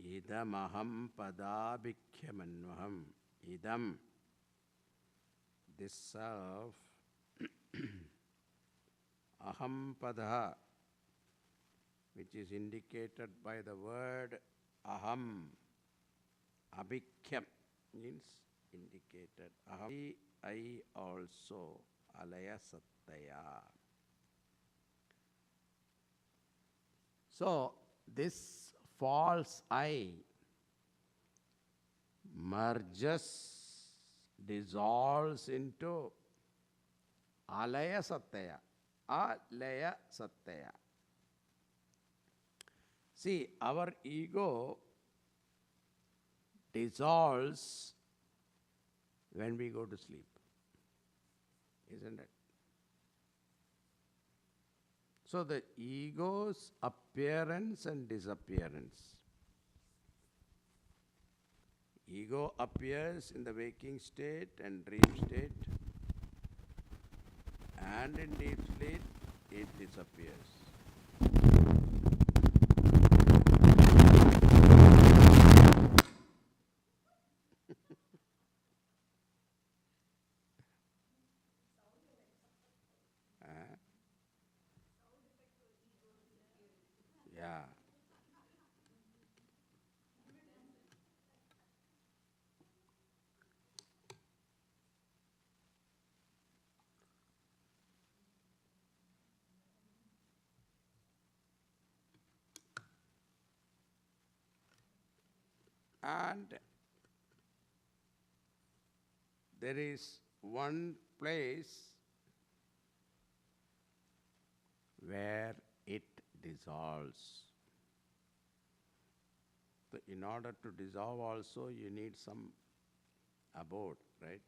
Idamaham pada bhikkhamanvaham. Idam, this self, aham pada, which is indicated by the word aham. Abhikhyam means indicated. Aham, I also, alaya sattaya. So, this false I merges, dissolves into alaya sattaya. Alaya sattaya. See, our ego dissolves when we go to sleep, isn't it? So the ego's appearance and disappearance. Ego appears in the waking state and dream state, and in deep sleep it disappears. Yeah. And there is one place where it dissolves. So in order to dissolve also, you need some abode, right?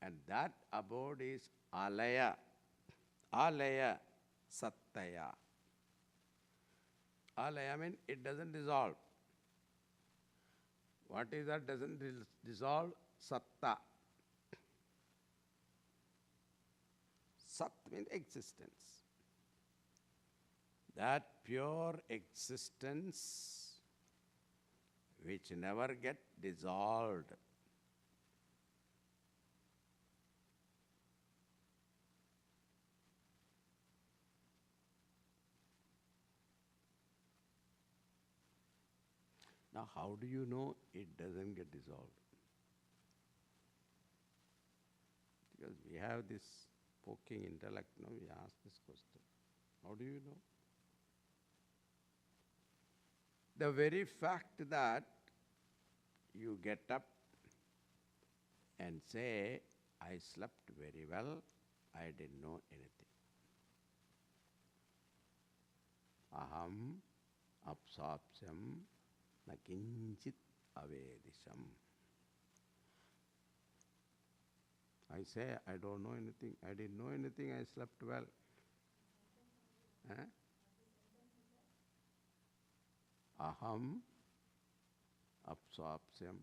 And that abode is alaya. Alaya sattaya. I mean, it doesn't dissolve. What is that doesn't dissolve? Satta. Sat means existence. That pure existence which never get dissolved. Now, how do you know it doesn't get dissolved? Because we have this poking intellect, no? We ask this question. How do you know? The very fact that you get up and say, I slept very well, I didn't know anything. Aham apsapsyam na kinchit avedisham. I say, I don't know anything, I didn't know anything, I slept well. Aham apsapsyam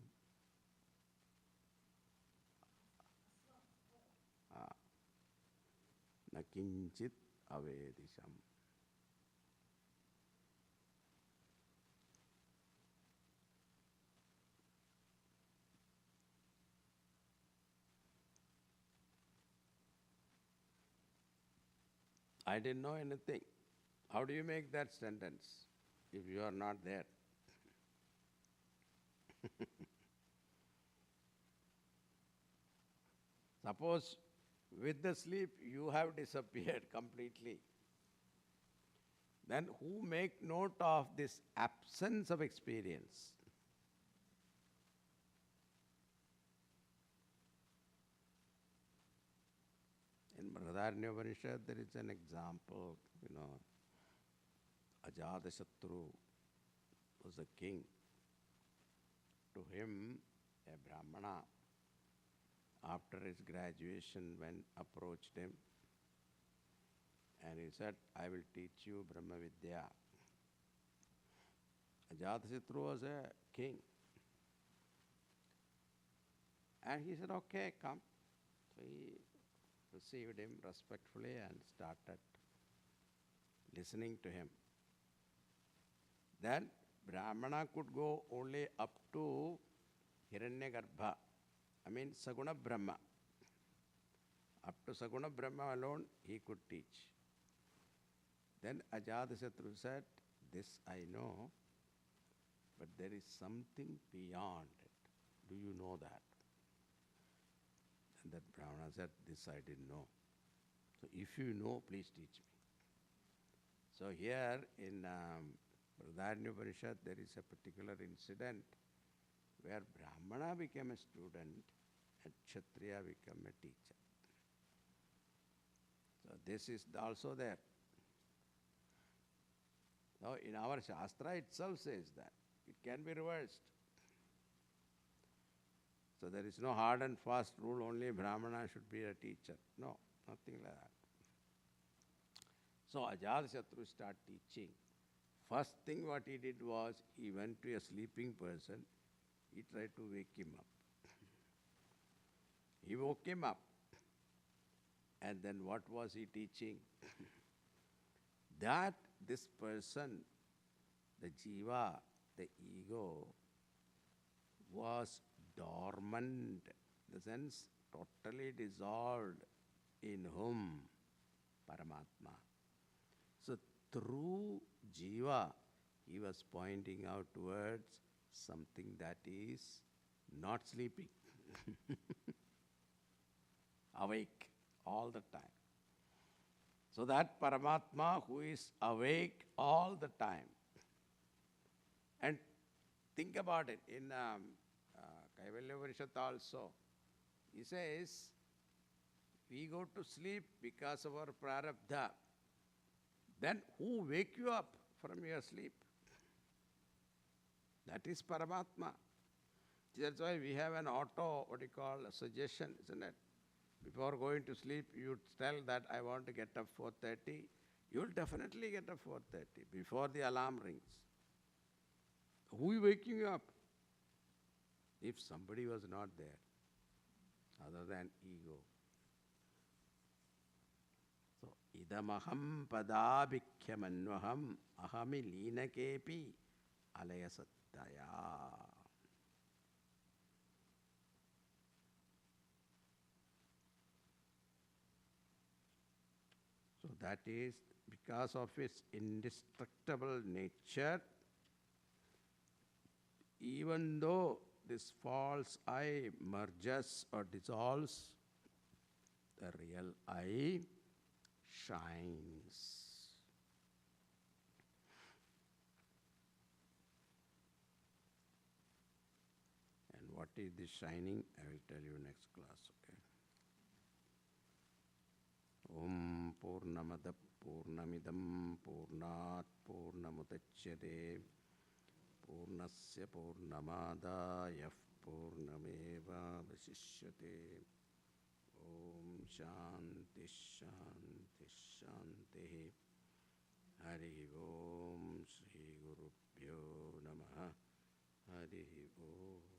na kinchit avedisham. I didn't know anything. How do you make that sentence if you are not there? Suppose with the sleep you have disappeared completely. Then who make note of this absence of experience? In Brihadaranya Upanishad there is an example, Ajatashatru was a king. To him, a Brahmana, after his graduation, approached him and he said, I will teach you Brahma Vidya. Ajatashatru was a king. And he said, okay, come. So he received him respectfully and started listening to him. Then Brahmana could go only up to Hiranyagarbha, Saguna Brahma. Up to Saguna Brahma alone he could teach. Then Ajatashatru said, this I know, but there is something beyond it. Do you know that? And that Brahmana said, this I didn't know. So if you know, please teach me. So here in Brihadaranya Upanishad there is a particular incident where Brahmana became a student and Kshatriya became a teacher. So this is also there. Now in our Shastra itself says that. It can be reversed. So there is no hard and fast rule, only Brahmana should be a teacher. No, nothing like that. So Ajatashatru started teaching. First thing what he did was, he went to a sleeping person, he tried to wake him up. He woke him up. And then what was he teaching? That this person, the jiva, the ego, was dormant, in the sense totally dissolved in whom? Paramatma. So through jiva, he was pointing out towards something that is not sleeping, awake all the time. So that Paramatma who is awake all the time. And think about it, in Kaivalya Upanishad also, he says, we go to sleep because of our prarabdha. Then who wake you up from your sleep? That is Paramatma. That's why we have an a suggestion, isn't it? Before going to sleep, you tell that I want to get up 4:30. You will definitely get up 4:30 before the alarm rings. Who is waking you up? If somebody was not there, other than ego. So, idamaham padabhikyamanvaham ahami linakepi alayasattaya. So that is because of its indestructible nature, even though this false I merges or dissolves, the real I shines. And what is this shining? I will tell you next class, okay? Om Purnamada Purnamidam Purnat Purnamudachyate Purnasya Purnamadaya Purnameva Vasishyate. Om Shanti Shanti Shanti. Hari Om Shri Gurubhyo Namaha. Hari Om.